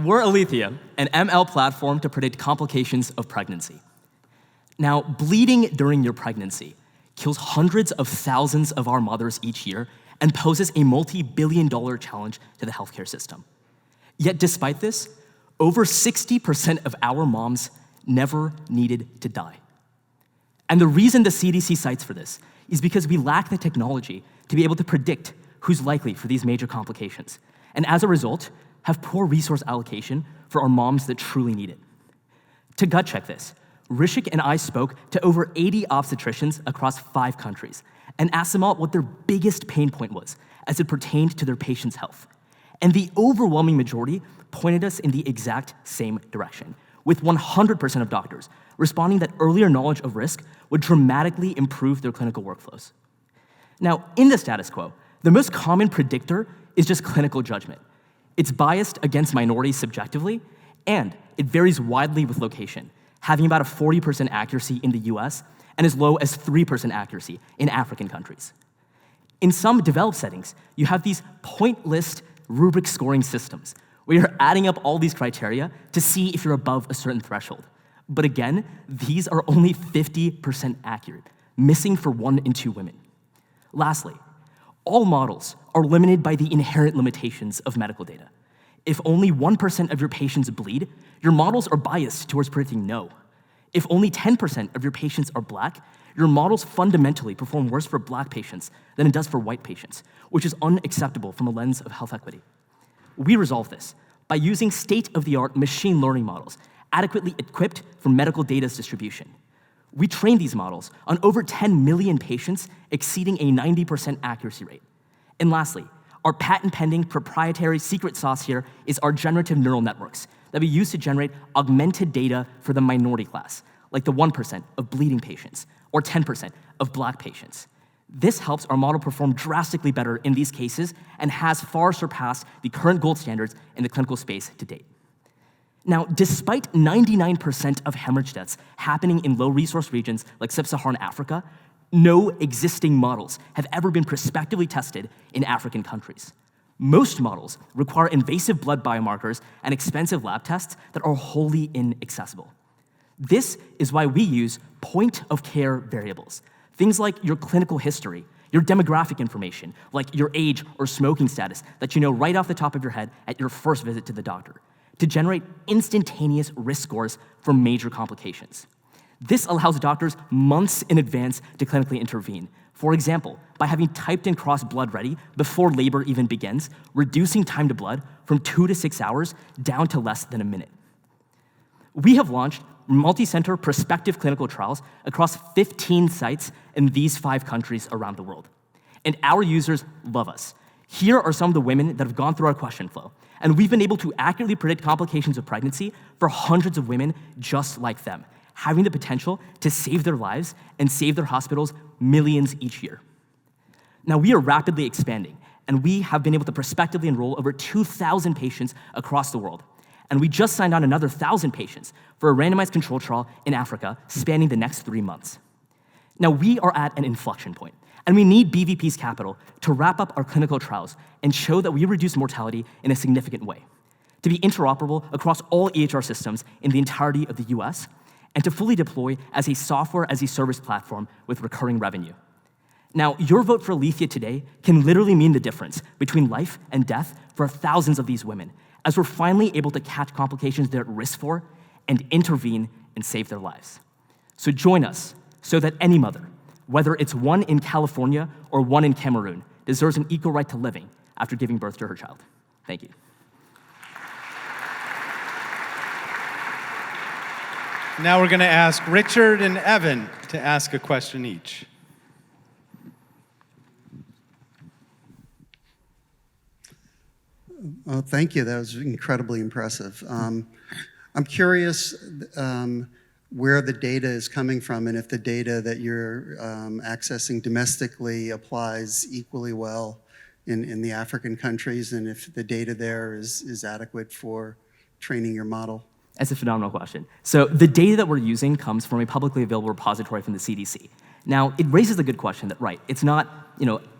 We're Alethea, an ML platform to predict complications of pregnancy. Now, bleeding during your pregnancy kills hundreds of thousands of our mothers each year and poses a multi-billion-dollar challenge to the healthcare system. Yet despite this, over 60% of our moms never needed to die. And the reason the CDC cites for this is because we lack the technology to be able to predict who's likely for these major complications. And as a result, have poor resource allocation for our moms that truly need it. To gut check this, Rishik and I spoke to over 80 obstetricians across 5 countries and asked them all what their biggest pain point was as it pertained to their patients' health. And the overwhelming majority pointed us in the exact same direction, with 100% of doctors responding that earlier knowledge of risk would dramatically improve their clinical workflows. Now, in the status quo, the most common predictor is just clinical judgment. It's biased against minorities subjectively, and it varies widely with location, having about a 40% accuracy in the US and as low as 3% accuracy in African countries. In some developed settings, you have these pointless rubric scoring systems where you're adding up all these criteria to see if you're above a certain threshold. But again, these are only 50% accurate, missing for 1 in 2 women. Lastly, all models are limited by the inherent limitations of medical data. If only 1% of your patients bleed, your models are biased towards predicting no. If only 10% of your patients are Black, your models fundamentally perform worse for Black patients than it does for white patients, which is unacceptable from a lens of health equity. We resolve this by using state-of-the-art machine learning models adequately equipped for medical data's distribution. We train these models on over 10 million patients, exceeding a 90% accuracy rate. And lastly, our patent-pending proprietary secret sauce here is our generative neural networks that we use to generate augmented data for the minority class, like the 1% of bleeding patients or 10% of Black patients. This helps our model perform drastically better in these cases and has far surpassed the current gold standards in the clinical space to date. Now, despite 99% of hemorrhage deaths happening in low-resource regions like sub-Saharan Africa, no existing models have ever been prospectively tested in African countries. Most models require invasive blood biomarkers and expensive lab tests that are wholly inaccessible. This is why we use point-of-care variables, things like your clinical history, your demographic information, like your age or smoking status that you know right off the top of your head at your first visit to the doctor, to generate instantaneous risk scores for major complications. This allows doctors months in advance to clinically intervene. For example, by having typed in cross blood ready before labor even begins, reducing time to blood from 2 to 6 hours down to less than a minute. We have launched multi-center prospective clinical trials across 15 sites in these 5 countries around the world. And our users love us. Here are some of the women that have gone through our question flow, and we've been able to accurately predict complications of pregnancy for hundreds of women just like them, having the potential to save their lives and save their hospitals millions each year. Now, we are rapidly expanding, and we have been able to prospectively enroll over 2,000 patients across the world. And we just signed on another 1,000 patients for a randomized control trial in Africa spanning the next 3 months. Now, we are at an inflection point, and we need BVP's capital to wrap up our clinical trials and show that we reduce mortality in a significant way, to be interoperable across all EHR systems in the entirety of the US, and to fully deploy as a software-as-a-service platform with recurring revenue. Now, your vote for Alethea today can literally mean the difference between life and death for thousands of these women, as we're finally able to catch complications they're at risk for and intervene and save their lives. So join us so that any mother, whether it's one in California or one in Cameroon, deserves an equal right to living after giving birth to her child. Thank you. Now we're going to ask Richard and Evan to ask a question each. Oh, thank you. That was incredibly impressive. I'm curious where the data is coming from and if the data that you're accessing domestically applies equally well in the African countries, and if the data there is adequate for training your model. That's a phenomenal question. So the data that we're using comes from a publicly available repository from the CDC. Now, it raises a good question that, right, it's not,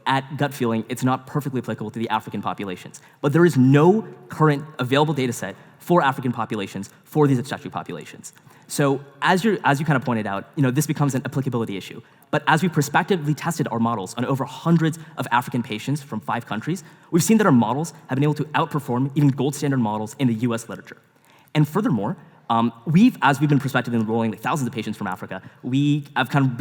at gut feeling, it's not perfectly applicable to the African populations. But there is no current available data set for African populations for these obstetric populations. So as you kind of pointed out, this becomes an applicability issue. But as we prospectively tested our models on over hundreds of African patients from 5 countries, we've seen that our models have been able to outperform even gold standard models in the US literature. And furthermore, as we've been prospectively enrolling thousands of patients from Africa, we've kind of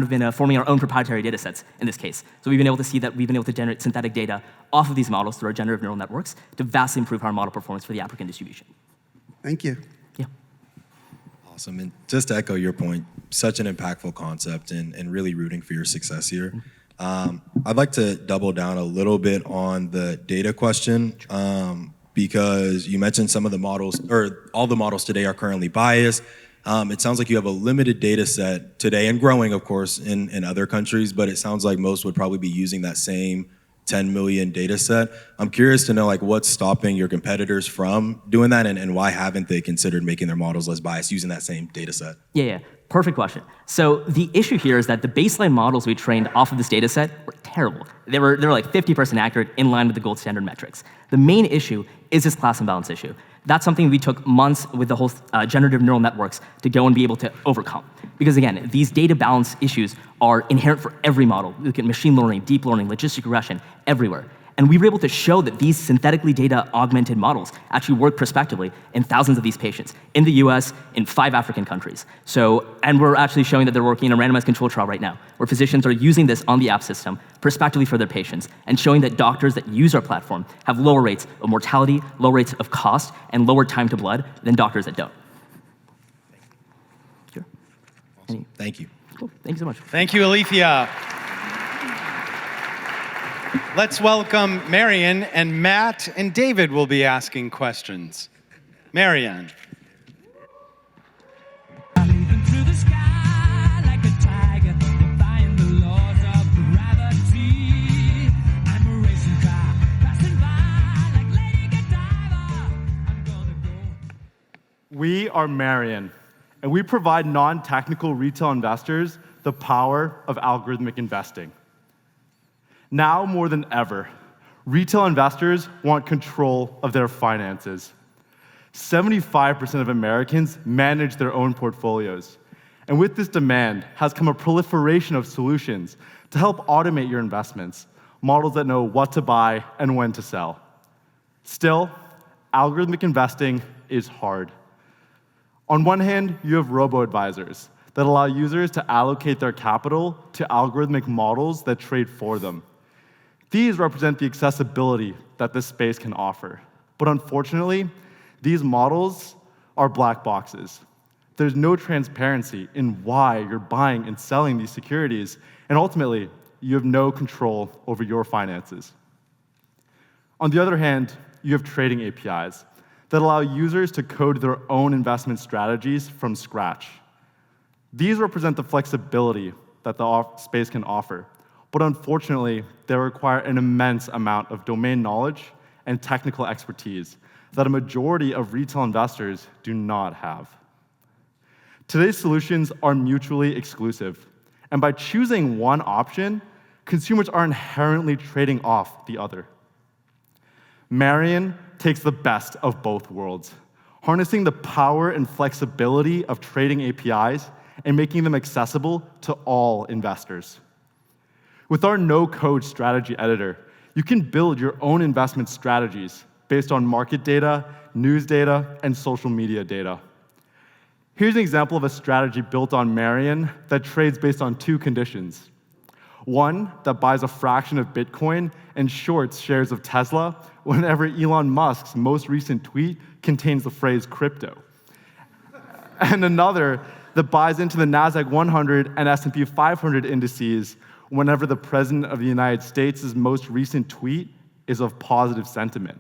been forming our own proprietary data sets in this case. So we've been able to see that we've been able to generate synthetic data off of these models through our generative neural networks to vastly improve our model performance for the African distribution. Thank you. Yeah. Awesome. And just to echo your point, such an impactful concept and really rooting for your success here. I'd like to double down a little bit on the data question. Because you mentioned some of the models, or all the models today are currently biased. It sounds like you have a limited data set today and growing, of course, in other countries, but it sounds like most would probably be using that same 10 million data set. I'm curious to know what's stopping your competitors from doing that, and why haven't they considered making their models less biased using that same data set? Yeah. Perfect question. So the issue here is that the baseline models we trained off of this data set were terrible. They were like 50% accurate, in line with the gold standard metrics. The main issue is this class imbalance issue. That's something we took months with the whole generative neural networks to go and be able to overcome. Because again, these data balance issues are inherent for every model. Look at machine learning, deep learning, logistic regression, everywhere. And we were able to show that these synthetically data augmented models actually work prospectively in thousands of these patients in the US, in 5 African countries. And we're actually showing that they're working in a randomized control trial right now, where physicians are using this on the app system prospectively for their patients, and showing that doctors that use our platform have lower rates of mortality, lower rates of cost, and lower time to blood than doctors that don't. Sure. Awesome. Thank you. Cool. Thank you so much. Thank you, Alethea. Let's welcome Marian, and Matt and David will be asking questions. Marian. We are Marian, and we provide non-technical retail investors the power of algorithmic investing. Now more than ever, retail investors want control of their finances. 75% of Americans manage their own portfolios. And with this demand has come a proliferation of solutions to help automate your investments, models that know what to buy and when to sell. Still, algorithmic investing is hard. On one hand, you have robo-advisors that allow users to allocate their capital to algorithmic models that trade for them. These represent the accessibility that this space can offer. But unfortunately, these models are black boxes. There's no transparency in why you're buying and selling these securities, and ultimately, you have no control over your finances. On the other hand, you have trading APIs that allow users to code their own investment strategies from scratch. These represent the flexibility that the space can offer. But unfortunately, they require an immense amount of domain knowledge and technical expertise that a majority of retail investors do not have. Today's solutions are mutually exclusive, and by choosing one option, consumers are inherently trading off the other. Marion takes the best of both worlds, harnessing the power and flexibility of trading APIs and making them accessible to all investors. With our no-code strategy editor, you can build your own investment strategies based on market data, news data, and social media data. Here's an example of a strategy built on Marion that trades based on two conditions. One, that buys a fraction of Bitcoin and shorts shares of Tesla whenever Elon Musk's most recent tweet contains the phrase crypto. And another that buys into the NASDAQ 100 and S&P 500 indices whenever the President of the United States' most recent tweet is of positive sentiment.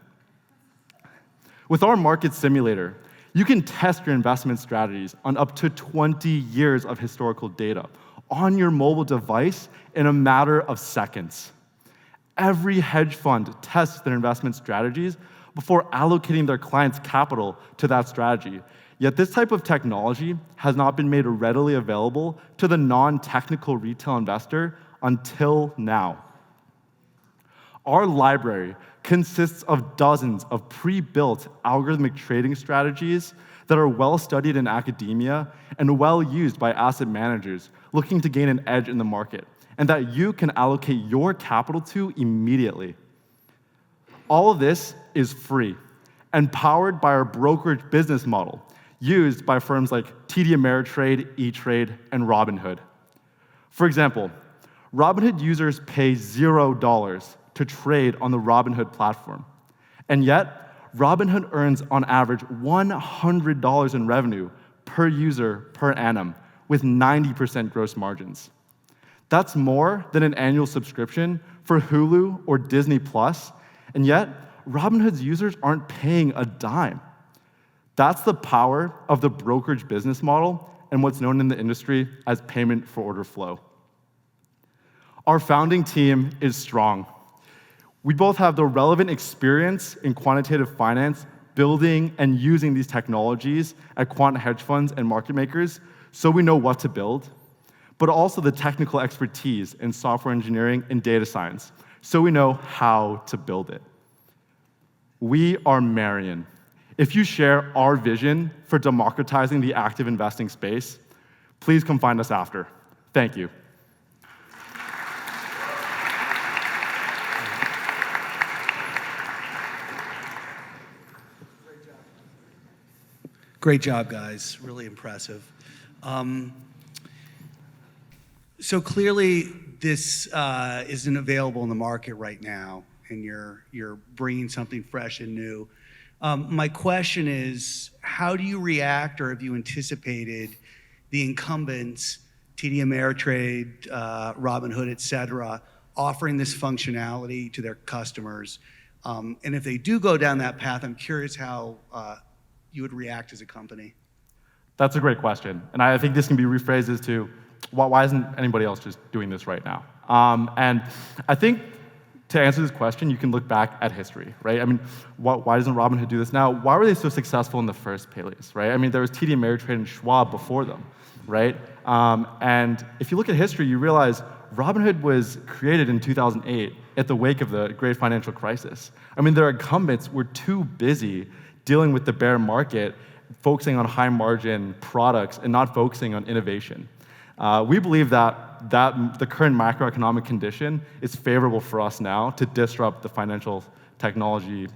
With our market simulator, you can test your investment strategies on up to 20 years of historical data on your mobile device in a matter of seconds. Every hedge fund tests their investment strategies before allocating their clients' capital to that strategy. Yet this type of technology has not been made readily available to the non-technical retail investor until now. Our library consists of dozens of pre-built algorithmic trading strategies that are well studied in academia and well used by asset managers looking to gain an edge in the market, and that you can allocate your capital to immediately. All of this is free and powered by our brokerage business model, used by firms like TD Ameritrade, E-Trade, and Robinhood. For example, Robinhood users pay $0 to trade on the Robinhood platform. And yet, Robinhood earns on average $100 in revenue per user per annum, with 90% gross margins. That's more than an annual subscription for Hulu or Disney Plus, and yet Robinhood's users aren't paying a dime. That's the power of the brokerage business model and what's known in the industry as payment for order flow. Our founding team is strong. We both have the relevant experience in quantitative finance, building and using these technologies at quant hedge funds and market makers, so we know what to build, but also the technical expertise in software engineering and data science, so we know how to build it. We are Marion. If you share our vision for democratizing the active investing space, please come find us after. Thank you. Great job, guys. Really impressive. So clearly, this isn't available in the market right now, and you're bringing something fresh and new. My question is, how do you react, or have you anticipated the incumbents, TD Ameritrade, Robinhood, et cetera, offering this functionality to their customers? And if they do go down that path, I'm curious how you would react as a company. That's a great question. And I think this can be rephrased as to, why isn't anybody else just doing this right now? And I think to answer this question, you can look back at history, right? I mean, why doesn't Robinhood do this now? Why were they so successful in the first place, right? I mean, there was TD Ameritrade and Schwab before them, right? And if you look at history, you realize Robinhood was created in 2008 at the wake of the great financial crisis. I mean, their incumbents were too busy dealing with the bear market, focusing on high margin products and not focusing on innovation. We believe that the current macroeconomic condition is favorable for us now to disrupt the financial technology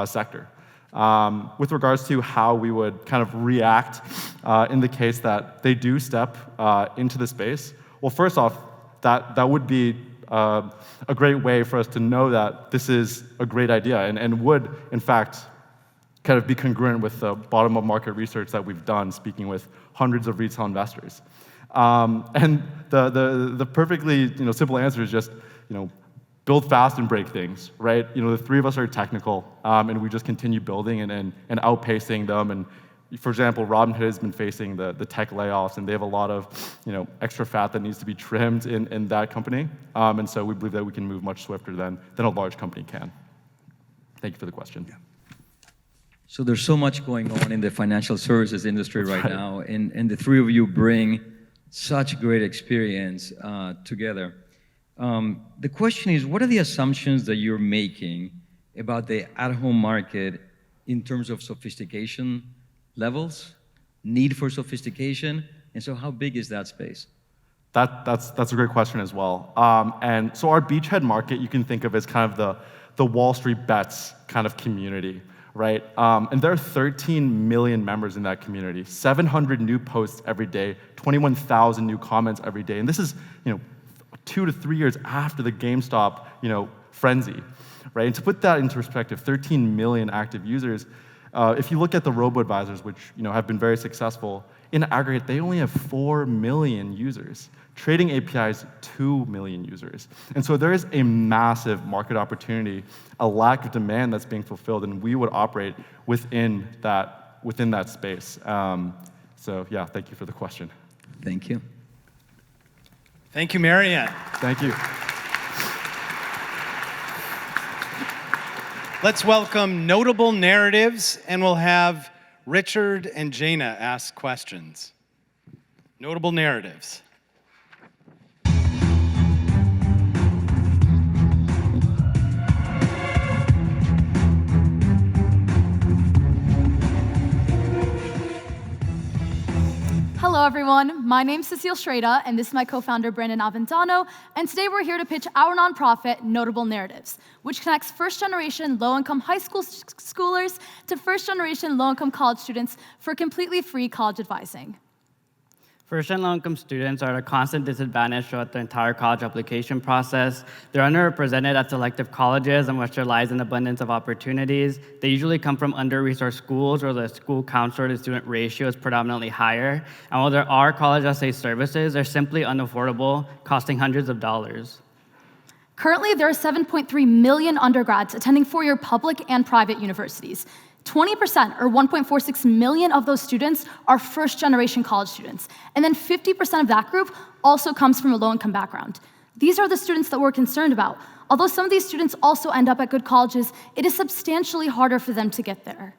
sector. With regards to how we would kind of react in the case that they do step into the space, well, first off, that would be a great way for us to know that this is a great idea and would, in fact, kind of be congruent with the bottom-up market research that we've done, speaking with hundreds of retail investors. And the perfectly simple answer is just build fast and break things, right? The three of us are technical, and we just continue building and outpacing them. And for example, Robinhood has been facing the tech layoffs, and they have a lot of extra fat that needs to be trimmed in that company. And so we believe that we can move much swifter than a large company can. Thank you for the question. Yeah. So there's so much going on in the financial services industry right now, and the three of you bring such great experience together. The question is, what are the assumptions that you're making about the at-home market in terms of sophistication levels, need for sophistication, and so how big is that space? That's a great question as well. And so our beachhead market, you can think of as kind of the Wall Street bets kind of community, right? And there are 13 million members in that community, 700 new posts every day, 21,000 new comments every day. And this is, 2 to 3 years after the GameStop, frenzy, right? And to put that into perspective, 13 million active users. If you look at the robo-advisors, which have been very successful, in aggregate, they only have 4 million users. Trading APIs, 2 million users. And so there is a massive market opportunity, a lack of demand that's being fulfilled, and we would operate within that space. So yeah, thank you for the question. Thank you. Thank you, Marianne. Thank you. Let's welcome Notable Narratives, and we'll have Richard and Jaina ask questions. Notable Narratives. Hello, everyone. My name's Cecile Schrader, and this is my co-founder, Brandon Aventano, and today we're here to pitch our nonprofit, Notable Narratives, which connects first-generation low-income high schoolers to first-generation low-income college students for completely free college advising. First and low-income students are at a constant disadvantage throughout the entire college application process. They're underrepresented at selective colleges in which there lies an abundance of opportunities. They usually come from under-resourced schools where the school counselor to student ratio is predominantly higher. And while there are college essay services, they're simply unaffordable, costing hundreds of dollars. Currently, there are 7.3 million undergrads attending four-year public and private universities. 20%, or 1.46 million of those students, are first-generation college students. And then 50% of that group also comes from a low-income background. These are the students that we're concerned about. Although some of these students also end up at good colleges, it is substantially harder for them to get there.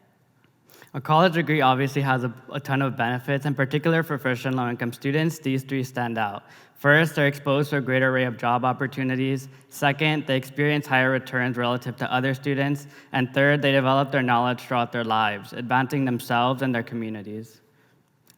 A college degree obviously has a ton of benefits. In particular, for first and low-income students, these three stand out. First, they're exposed to a greater array of job opportunities. Second, they experience higher returns relative to other students. And third, they develop their knowledge throughout their lives, advancing themselves and their communities.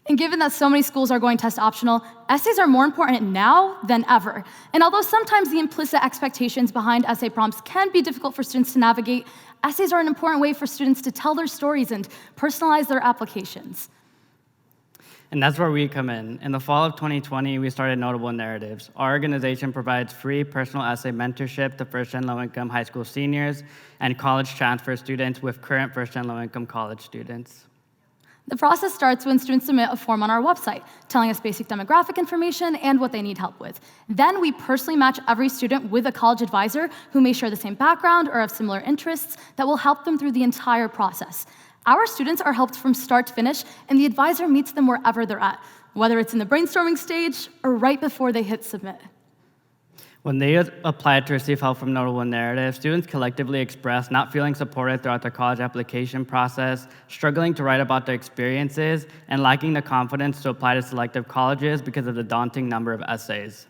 And given that so many schools are going test optional, essays are more important now than ever. And although sometimes the implicit expectations behind essay prompts can be difficult for students to navigate, essays are an important way for students to tell their stories and personalize their applications. And that's where we come in. In the fall of 2020, we started Notable Narratives. Our organization provides free personal essay mentorship to first and low-income high school seniors and college transfer students with current first and low-income college students. The process starts when students submit a form on our website, telling us basic demographic information and what they need help with. Then we personally match every student with a college advisor who may share the same background or have similar interests that will help them through the entire process. Our students are helped from start to finish, and the advisor meets them wherever they're at, whether it's in the brainstorming stage or right before they hit submit. When they applied to receive help from Notable Narratives, students collectively expressed not feeling supported throughout their college application process, struggling to write about their experiences, and lacking the confidence to apply to selective colleges because of the daunting number of essays.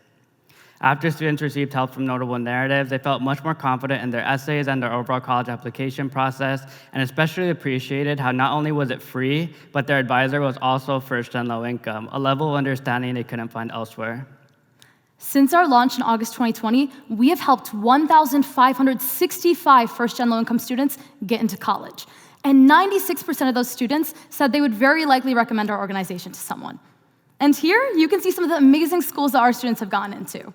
After students received help from Notable Narratives, they felt much more confident in their essays and their overall college application process, and especially appreciated how not only was it free, but their advisor was also first and low income, a level of understanding they couldn't find elsewhere. Since our launch in August 2020, we have helped 1,565 first and low-income students get into college. And 96% of those students said they would very likely recommend our organization to someone. And here, you can see some of the amazing schools that our students have gone into.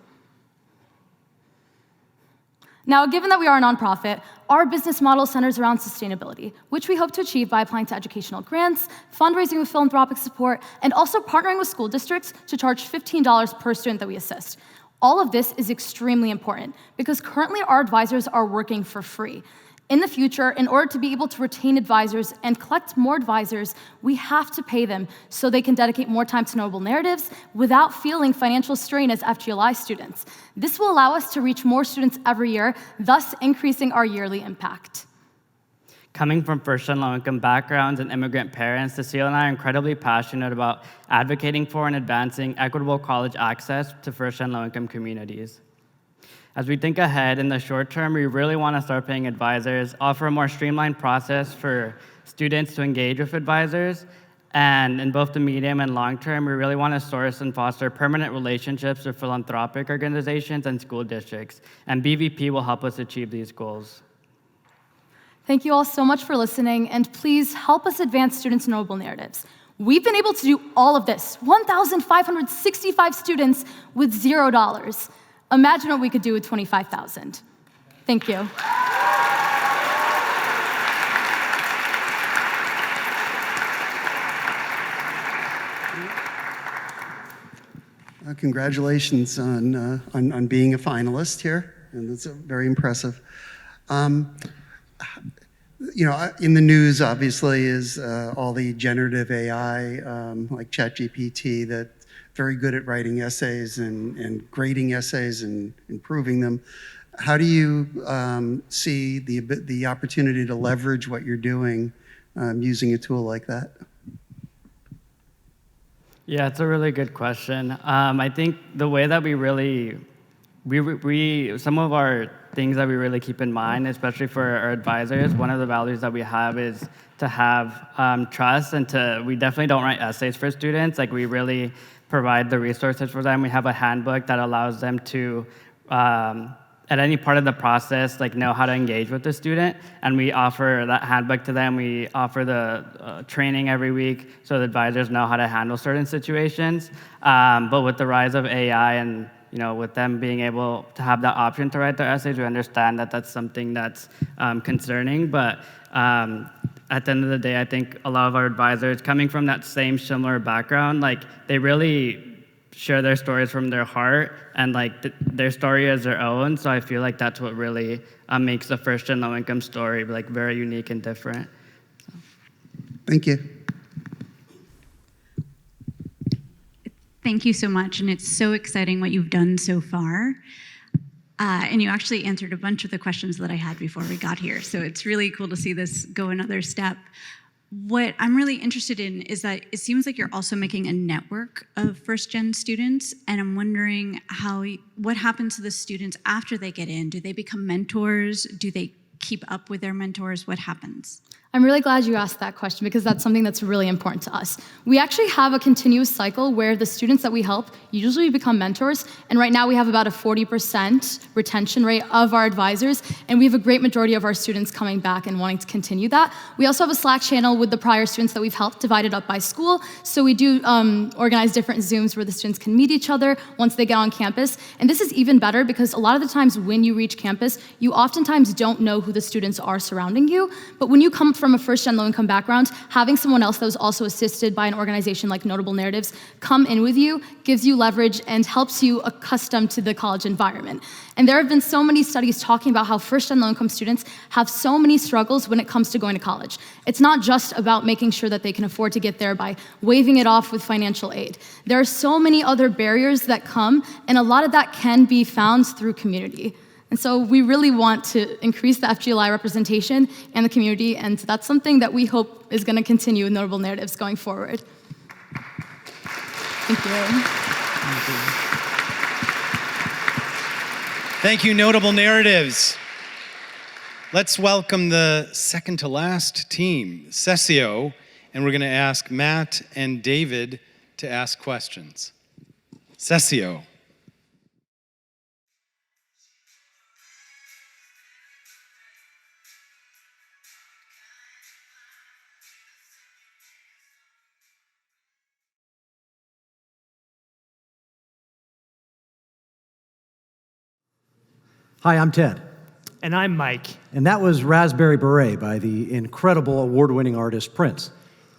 Now, given that we are a nonprofit, our business model centers around sustainability, which we hope to achieve by applying to educational grants, fundraising with philanthropic support, and also partnering with school districts to charge $15 per student that we assist. All of this is extremely important because currently our advisors are working for free. In the future, in order to be able to retain advisors and collect more advisors, we have to pay them so they can dedicate more time to Notable Narratives without feeling financial strain as FGLI students. This will allow us to reach more students every year, thus increasing our yearly impact. Coming from first and low-income backgrounds and immigrant parents, Cecile and I are incredibly passionate about advocating for and advancing equitable college access to first and low-income communities. As we think ahead in the short term, we really want to start paying advisors, offer a more streamlined process for students to engage with advisors, and in both the medium and long term, we really want to source and foster permanent relationships with philanthropic organizations and school districts, and BVP will help us achieve these goals. Thank you all so much for listening, and please help us advance students' notable narratives. We've been able to do all of this, 1,565 students with $0. Imagine what we could do with 25,000. Thank you. Congratulations on being a finalist here, and it's very impressive. You know, in the news, obviously, is all the generative AI, like ChatGPT, that very good at writing essays and grading essays and improving them. How do you see the opportunity to leverage what you're doing using a tool like that? Yeah, it's a really good question. I think the way that some of our things that we really keep in mind, especially for our advisors, one of the values that we have is to have trust, and we definitely don't write essays for students. Like, we really provide the resources for them. We have a handbook that allows them to, at any part of the process, like, know how to engage with the student, and we offer that handbook to them. We offer the training every week so the advisors know how to handle certain situations. But with the rise of AI and with them being able to have that option to write their essays, we understand that that's something that's concerning. But at the end of the day, I think a lot of our advisors, coming from that same similar background, like, they really share their stories from their heart, and their story is their own. So I feel like that's what really makes the first and low income story very unique and different. Thank you. Thank you so much, and it's so exciting what you've done so far. And you actually answered a bunch of the questions that I had before we got here, so it's really cool to see this go another step. What I'm really interested in is that it seems like you're also making a network of first-gen students, and I'm wondering what happens to the students after they get in? Do they become mentors? Do they keep up with their mentors? What happens? I'm really glad you asked that question, because that's something that's really important to us. We actually have a continuous cycle where the students that we help usually become mentors, and right now we have about a 40% retention rate of our advisors, and we have a great majority of our students coming back and wanting to continue that. We also have a Slack channel with the prior students that we've helped, divided up by school, so we do organize different Zooms where the students can meet each other once they get on campus. And this is even better because a lot of the times when you reach campus, you oftentimes don't know who the students are surrounding you, but when you come from a first-gen low-income background, having someone else that was also assisted by an organization like Notable Narratives come in with you gives you leverage and helps you accustom to the college environment. And there have been so many studies talking about how first-gen low-income students have so many struggles when it comes to going to college. It's not just about making sure that they can afford to get there by waiving it off with financial aid. There are so many other barriers that come, and a lot of that can be found through community. And so we really want to increase the FGLI representation in the community, and that's something that we hope is going to continue with Notable Narratives going forward. Thank you. Thank you, Notable Narratives. Let's welcome the second to last team, Cecile, and we're going to ask Matt and David to ask questions. Cecile. Hi, I'm Ted. And I'm Mike. And that was Raspberry Beret by the incredible award-winning artist Prince.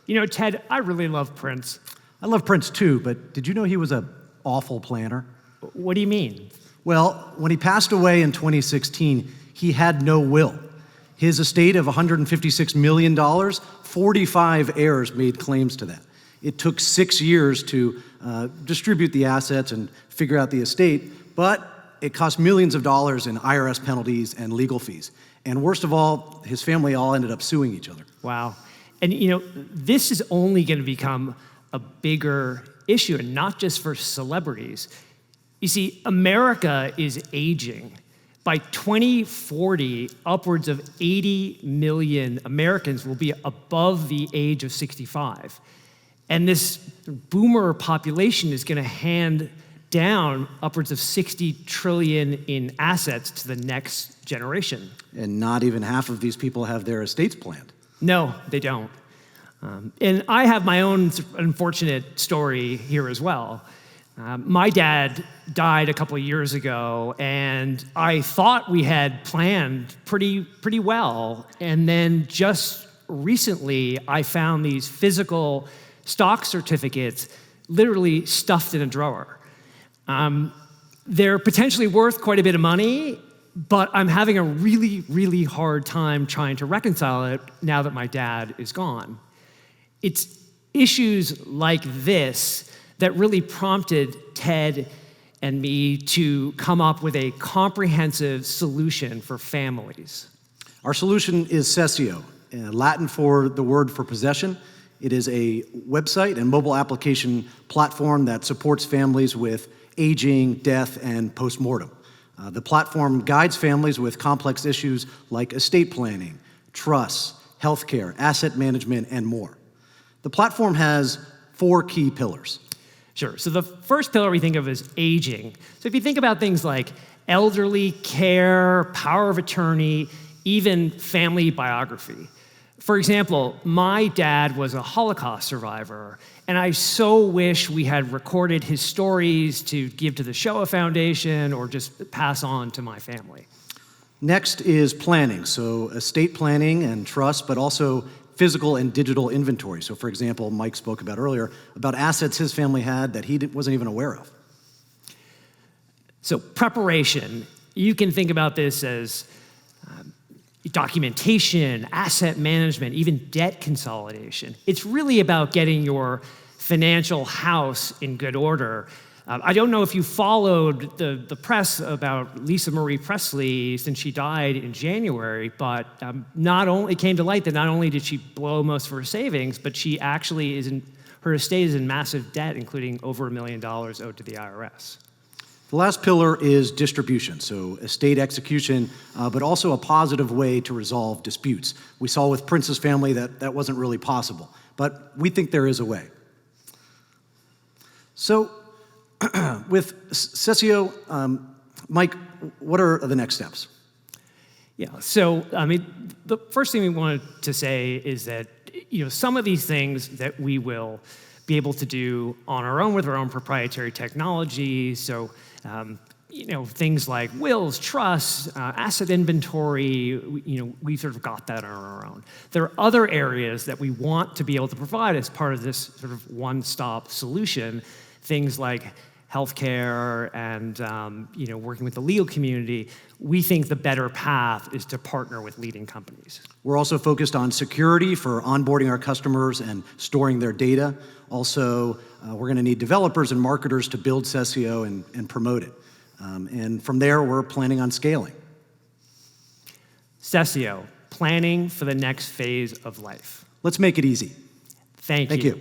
You know, Ted, I really love Prince. I love Prince too, but did you know he was an awful planner? What do you mean? Well, when he passed away in 2016, he had no will. His estate of $156 million, 45 heirs made claims to that. It took 6 years to distribute the assets and figure out the estate, but it cost millions of dollars in IRS penalties and legal fees. And worst of all, his family all ended up suing each other. Wow. And this is only going to become a bigger issue, and not just for celebrities. You see, America is aging. By 2040, upwards of 80 million Americans will be above the age of 65. And this boomer population is going to hand down upwards of 60 trillion in assets to the next generation. And not even half of these people have their estates planned. No, they don't. And I have my own unfortunate story here as well. My dad died a couple of years ago, and I thought we had planned pretty well. And then just recently, I found these physical stock certificates literally stuffed in a drawer. They're potentially worth quite a bit of money, but I'm having a really, really hard time trying to reconcile it now that my dad is gone. It's issues like this that really prompted Ted and me to come up with a comprehensive solution for families. Our solution is Cessio, Latin for the word for possession. It is a website and mobile application platform that supports families with aging, death, and postmortem. The platform guides families with complex issues like estate planning, trusts, healthcare, asset management, and more. The platform has 4 key pillars. Sure. So the first pillar we think of is aging. So if you think about things like elderly care, power of attorney, even family biography. For example, my dad was a Holocaust survivor, and I so wish we had recorded his stories to give to the Shoah Foundation or just pass on to my family. Next is planning, so estate planning and trust, but also physical and digital inventory. So for example, Mike spoke about earlier, about assets his family had that he wasn't even aware of. So preparation, you can think about this as documentation, asset management, even debt consolidation. It's really about getting your financial house in good order. I don't know if you followed the press about Lisa Marie Presley since she died in January, but it came to light that not only did she blow most of her savings, but she actually her estate is in massive debt, including over $1 million owed to the IRS. The last pillar is distribution, so estate execution, but also a positive way to resolve disputes. We saw with Prince's family that wasn't really possible, but we think there is a way. So, with Cessio, Mike, what are the next steps? Yeah, so the first thing we wanted to say is that some of these things that we will be able to do on our own with our own proprietary technology. So, things like wills, trusts, asset inventory, we sort of got that on our own. There are other areas that we want to be able to provide as part of this sort of one-stop solution, things like healthcare and working with the legal community. We think the better path is to partner with leading companies. We're also focused on security for onboarding our customers and storing their data. Also, we're going to need developers and marketers to build Cessio and promote it. And from there, we're planning on scaling. Cessio, planning for the next phase of life. Let's make it easy. Thank you. Thank you.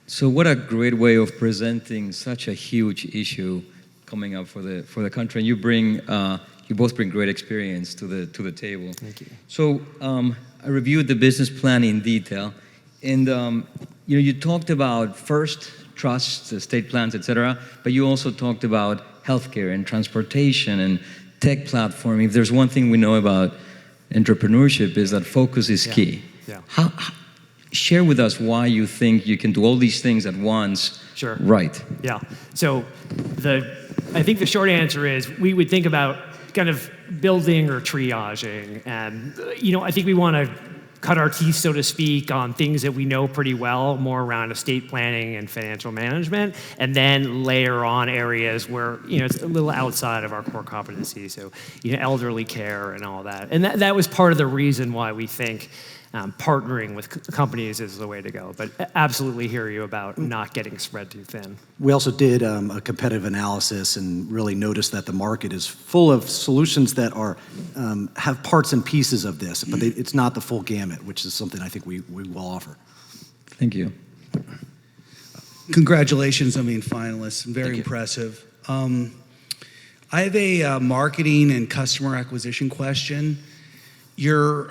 So what a great way of presenting such a huge issue coming up for the country. And you both bring great experience to the table. Thank you. So I reviewed the business plan in detail, and you talked about first trusts, estate plans, etc. But you also talked about healthcare and transportation and tech platform. If there's one thing we know about entrepreneurship is that focus is key. Yeah. Share with us why you think you can do all these things at once. Sure. Right. Yeah. So I think the short answer is we would think about kind of building or triaging. And, I think we want to cut our teeth, so to speak, on things that we know pretty well, more around estate planning and financial management, and then layer on areas where, it's a little outside of our core competency. So, elderly care and all that. And that was part of the reason why we think partnering with companies is the way to go. But absolutely hear you about not getting spread too thin. We also did a competitive analysis and really noticed that the market is full of solutions that are have parts and pieces of this, but it's not the full gamut, which is something I think we will offer. Thank you. Congratulations on being finalists. Very impressive. I have a marketing and customer acquisition question. You're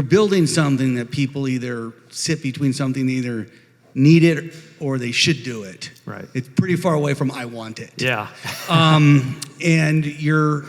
building something that people either sit between something, they either need it or they should do it. Right. It's pretty far away from I want it. Yeah. And you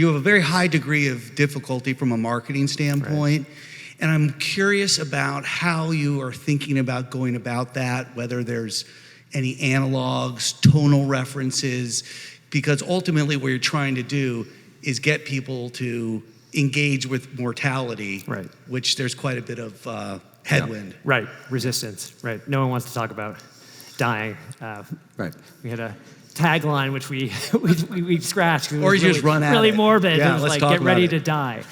have a very high degree of difficulty from a marketing standpoint. Right. And I'm curious about how you are thinking about going about that, whether there's any analogs, tonal references, because ultimately what you're trying to do is get people to engage with mortality, right, which there's quite a bit of headwind. Yeah. Right, resistance, right. No one wants to talk about dying. Right. We had a tagline which we scratched. It was or you just run at really it. morbid. Yeah, it was let's like, talk get ready about to die.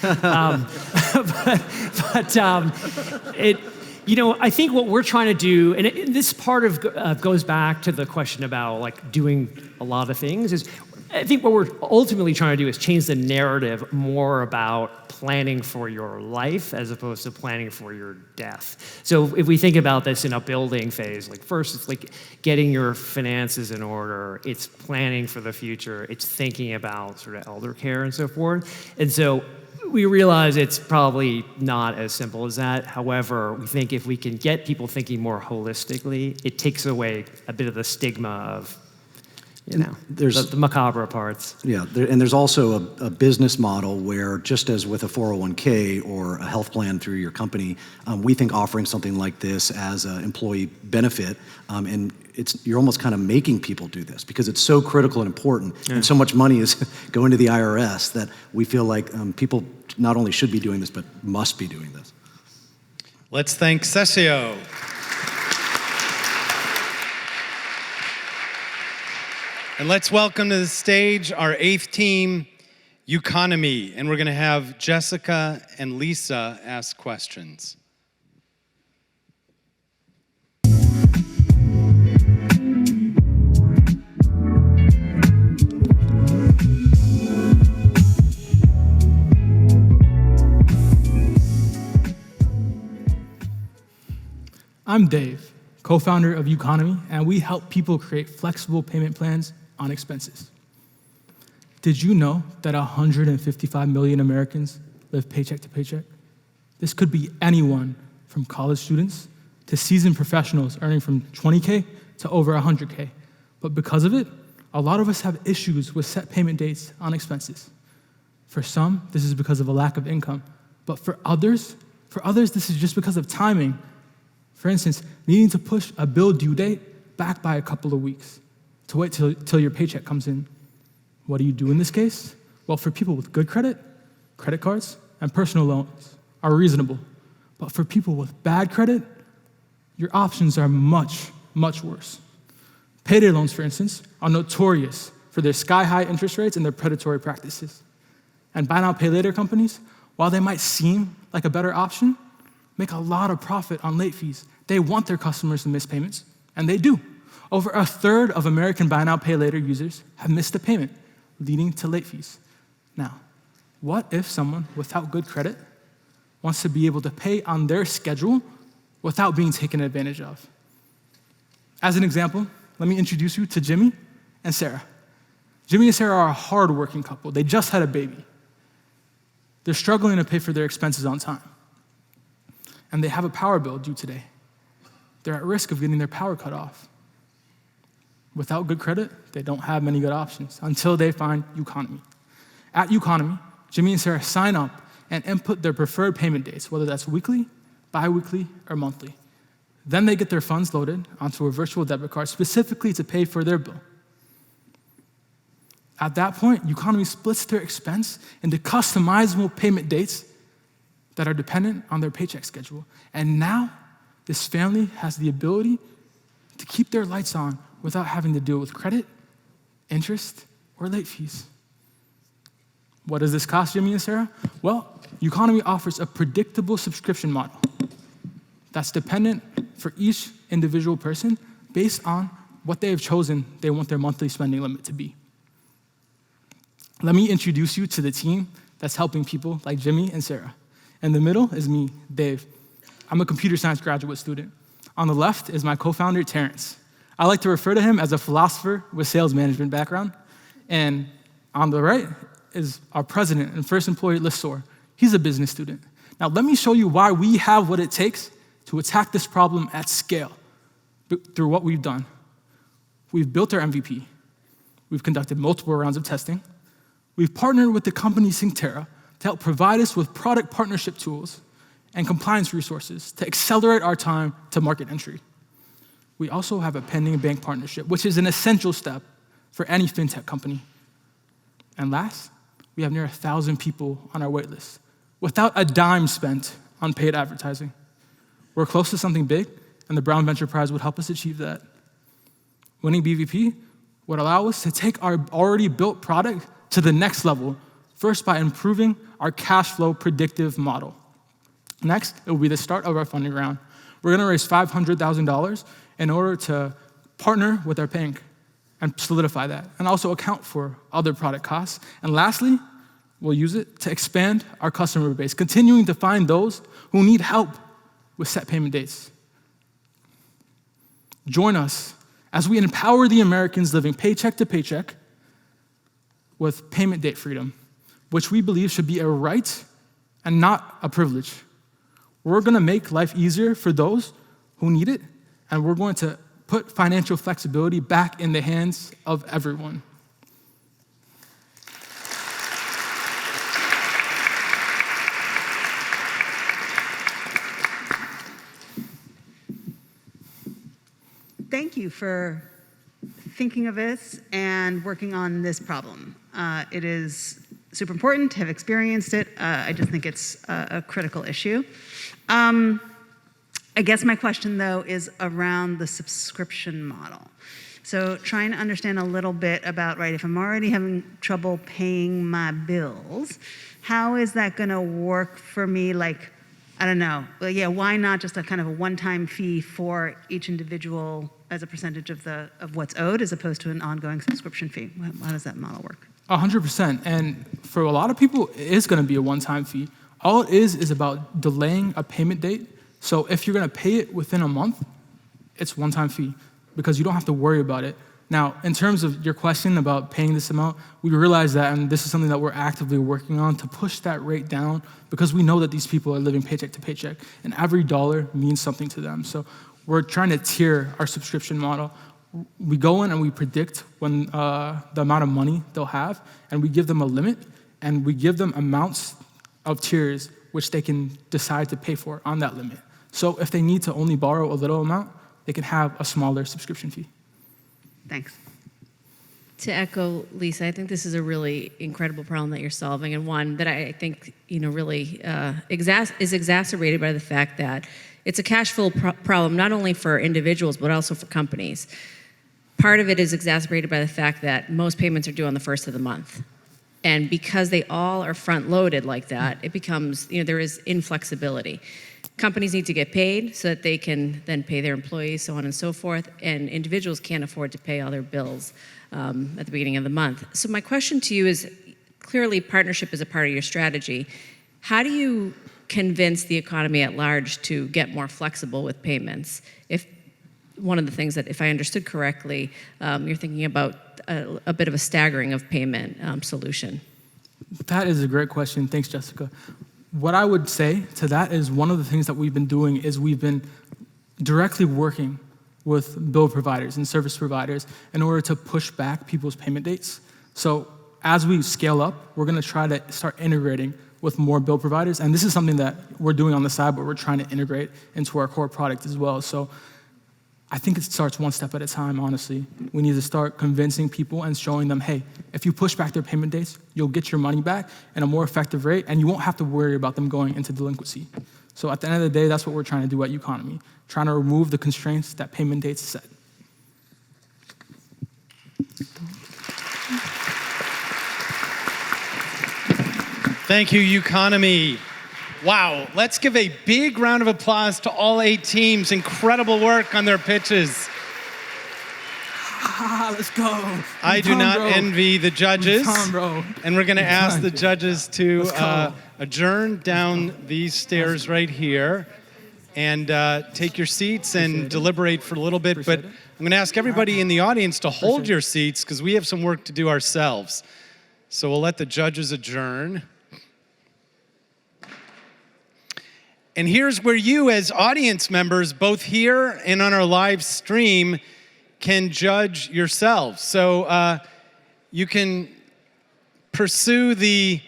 I think what we're trying to do, and this part of goes back to the question about like doing a lot of things, is I think what we're ultimately trying to do is change the narrative more about planning for your life as opposed to planning for your death. So if we think about this in a building phase, like first it's like getting your finances in order, it's planning for the future, it's thinking about sort of elder care and so forth. And so we realize it's probably not as simple as that. However, we think if we can get people thinking more holistically, it takes away a bit of the stigma of there's the macabre parts. Yeah, and there's also a business model where, just as with a 401k or a health plan through your company, we think offering something like this as an employee benefit, and you're almost kind of making people do this because it's so critical and important, and so much money is going to the IRS that we feel like people not only should be doing this, but must be doing this. Let's thank Cessio. And let's welcome to the stage our 8th team, Uconomy. And we're going to have Jessica and Lisa ask questions. I'm Dave, co-founder of Uconomy, and we help people create flexible payment plans on expenses. Did you know that 155 million Americans live paycheck to paycheck? This could be anyone from college students to seasoned professionals earning from 20K to over 100K. But because of it, a lot of us have issues with set payment dates on expenses. For some, this is because of a lack of income. But for others, this is just because of timing. For instance, needing to push a bill due date back by a couple of weeks to wait till your paycheck comes in. What do you do in this case? Well, for people with good credit, credit cards and personal loans are reasonable. But for people with bad credit, your options are much, much worse. Payday loans, for instance, are notorious for their sky-high interest rates and their predatory practices. And buy now, pay later companies, while they might seem like a better option, make a lot of profit on late fees. They want their customers to miss payments, and they do. Over a third of American buy now, pay later users have missed a payment, leading to late fees. Now, what if someone without good credit wants to be able to pay on their schedule without being taken advantage of? As an example, let me introduce you to Jimmy and Sarah. Jimmy and Sarah are a hardworking couple. They just had a baby. They're struggling to pay for their expenses on time. And they have a power bill due today. They're at risk of getting their power cut off. Without good credit, they don't have many good options until they find Uconomy. At Uconomy, Jimmy and Sarah sign up and input their preferred payment dates, whether that's weekly, bi-weekly, or monthly. Then they get their funds loaded onto a virtual debit card specifically to pay for their bill. At that point, Uconomy splits their expense into customizable payment dates that are dependent on their paycheck schedule. And now, this family has the ability to keep their lights on without having to deal with credit, interest, or late fees. What does this cost, Jimmy and Sarah? Well, Uconomy offers a predictable subscription model that's dependent for each individual person based on what they have chosen they want their monthly spending limit to be. Let me introduce you to the team that's helping people like Jimmy and Sarah. In the middle is me, Dave. I'm a computer science graduate student. On the left is my co-founder, Terrence. I like to refer to him as a philosopher with sales management background. And on the right is our president and first employee, Lissor. He's a business student. Now let me show you why we have what it takes to attack this problem at scale through what we've done. We've built our MVP. We've conducted multiple rounds of testing. We've partnered with the company Synctera to help provide us with product partnership tools and compliance resources to accelerate our time to market entry. We also have a pending bank partnership, which is an essential step for any fintech company. And last, we have near 1,000 people on our wait list without a dime spent on paid advertising. We're close to something big, and the Brown Venture Prize would help us achieve that. Winning BVP would allow us to take our already built product to the next level, first by improving our cash flow predictive model. Next, it will be the start of our funding round. We're gonna raise $500,000 in order to partner with our bank and solidify that, and also account for other product costs. And lastly, we'll use it to expand our customer base, continuing to find those who need help with set payment dates. Join us as we empower the Americans living paycheck to paycheck with payment date freedom, which we believe should be a right and not a privilege. We're gonna make life easier for those who need it, and we're going to put financial flexibility back in the hands of everyone. Thank you for thinking of this and working on this problem. It is super important to have experienced it. I just think it's a critical issue. I guess my question, though, is around the subscription model. So trying to understand a little bit about, right, if I'm already having trouble paying my bills, how is that gonna work for me? Like, I don't know, well, yeah, why not just a kind of a one-time fee for each individual as a percentage of what's owed as opposed to an ongoing subscription fee? How does that model work? 100%, and for a lot of people, it is gonna be a one-time fee. All it is about delaying a payment date. So if you're gonna pay it within a month, it's one-time fee because you don't have to worry about it. Now, in terms of your question about paying this amount, we realize that, and this is something that we're actively working on to push that rate down because we know that these people are living paycheck to paycheck, and every dollar means something to them. So we're trying to tier our subscription model. We go in and we predict when the amount of money they'll have, and we give them a limit, and we give them amounts of tiers which they can decide to pay for on that limit. So if they need to only borrow a little amount, they can have a smaller subscription fee. Thanks. To echo Lisa, I think this is a really incredible problem that you're solving, and one that I think really is exacerbated by the fact that it's a cash flow problem not only for individuals but also for companies. Part of it is exacerbated by the fact that most payments are due on the first of the month. And because they all are front-loaded like that, it becomes, there is inflexibility. Companies need to get paid so that they can then pay their employees, so on and so forth, and individuals can't afford to pay all their bills at the beginning of the month. So my question to you is, clearly partnership is a part of your strategy. How do you convince the economy at large to get more flexible with payments? If one of the things that, if I understood correctly, you're thinking about a bit of a staggering of payment solution. That is a great question. Thanks, Jessica. What I would say to that is one of the things that we've been doing is we've been directly working with bill providers and service providers in order to push back people's payment dates. So as we scale up, we're gonna try to start integrating with more bill providers. And this is something that we're doing on the side, but we're trying to integrate into our core product as well. So I think it starts one step at a time, honestly. We need to start convincing people and showing them, hey, if you push back their payment dates, you'll get your money back at a more effective rate, and you won't have to worry about them going into delinquency. So at the end of the day, that's what we're trying to do at Uconomy, trying to remove the constraints that payment dates set. Thank you, Uconomy. Wow, let's give a big round of applause to all 8 teams. Incredible work on their pitches. Let's go. I do not envy the judges. Bro. And we're going to ask the done. judges to Let's go. adjourn down these stairs right here and take your seats and deliberate for a little bit. But I'm going to ask everybody in the audience to hold your seats because we have some work to do ourselves. So we'll let the judges adjourn. And here's where you, as audience members, both here and on our live stream, can judge yourselves. So you can pursue the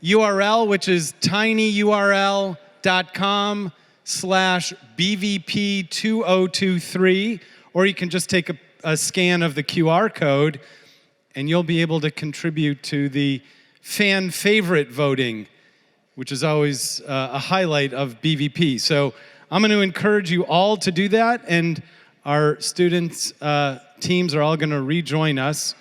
URL, which is tinyurl.com/BVP2023, or you can just take a scan of the QR code, and you'll be able to contribute to the fan favorite voting, which is always a highlight of BVP. So I'm going to encourage you all to do that, and our students' teams are all going to rejoin us.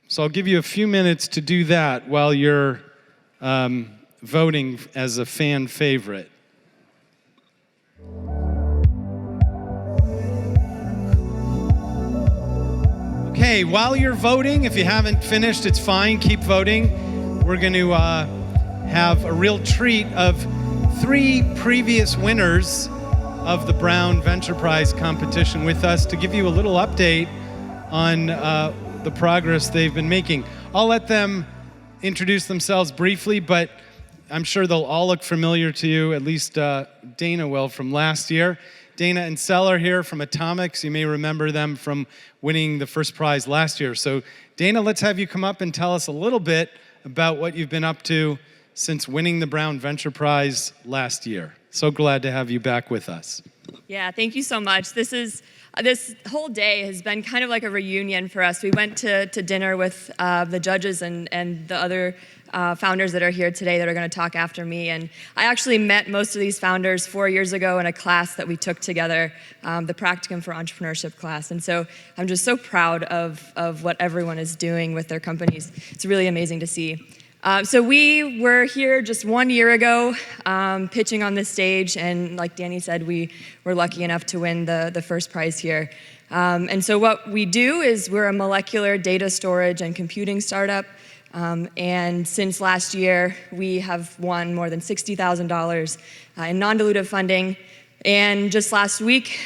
So I'll give you a few minutes to do that while you're voting as a fan favorite. Okay, while you're voting, if you haven't finished, it's fine, keep voting. We're going to have a real treat of 3 previous winners of the Brown Venture Prize competition with us to give you a little update on the progress they've been making. I'll let them introduce themselves briefly, but I'm sure they'll all look familiar to you, at least Dana will from last year. Dana and Sel are here from Atomics. You may remember them from winning the first prize last year. So Dana, let's have you come up and tell us a little bit about what you've been up to since winning the Brown Venture Prize last year. So glad to have you back with us. Yeah, thank you so much. This whole day has been kind of like a reunion for us. We went to dinner with the judges and the other founders that are here today that are going to talk after me. And I actually met most of these founders 4 years ago in a class that we took together, the Practicum for Entrepreneurship class. And so I'm just so proud of what everyone is doing with their companies. It's really amazing to see. So we were here just 1 year ago pitching on this stage, and like Danny said, we were lucky enough to win the first prize here. And so what we do is we're a molecular data storage and computing startup, and since last year, we have won more than $60,000 in non-dilutive funding. And just last week,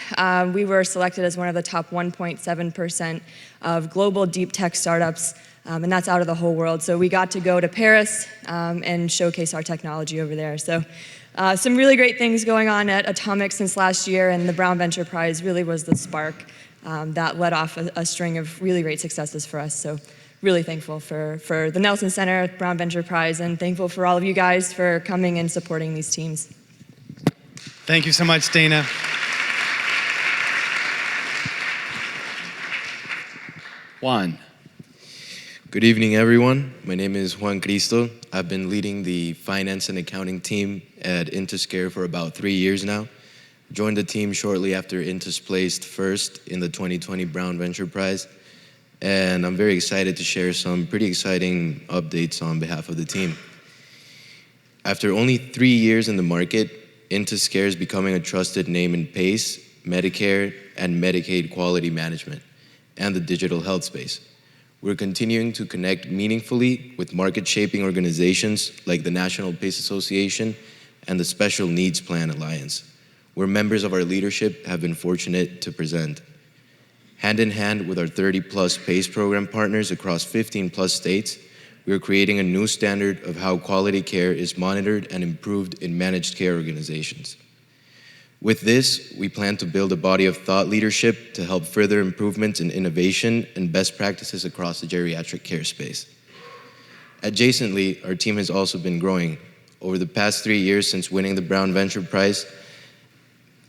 we were selected as one of the top 1.7% of global deep tech startups, and that's out of the whole world. So we got to go to Paris and showcase our technology over there. So some really great things going on at Atomics since last year, and the Brown Venture Prize really was the spark that led off a string of really great successes for us. So really thankful for the Nelson Center, Brown Venture Prize, and thankful for all of you guys for coming and supporting these teams. Thank you so much, Dana. Juan. Good evening, everyone. My name is Juan Cristo. I've been leading the finance and accounting team at Intuscare for about 3 years now. Joined the team shortly after Intus placed first in the 2020 Brown Venture Prize. And I'm very excited to share some pretty exciting updates on behalf of the team. After only 3 years in the market, Intuscare is becoming a trusted name in PACE, Medicare, and Medicaid quality management, and the digital health space. We're continuing to connect meaningfully with market-shaping organizations like the National PACE Association and the Special Needs Plan Alliance, where members of our leadership have been fortunate to present. Hand in hand with our 30-plus PACE program partners across 15-plus states, we are creating a new standard of how quality care is monitored and improved in managed care organizations. With this, we plan to build a body of thought leadership to help further improvements in innovation and best practices across the geriatric care space. Adjacently, our team has also been growing. Over the past 3 years since winning the Brown Venture Prize,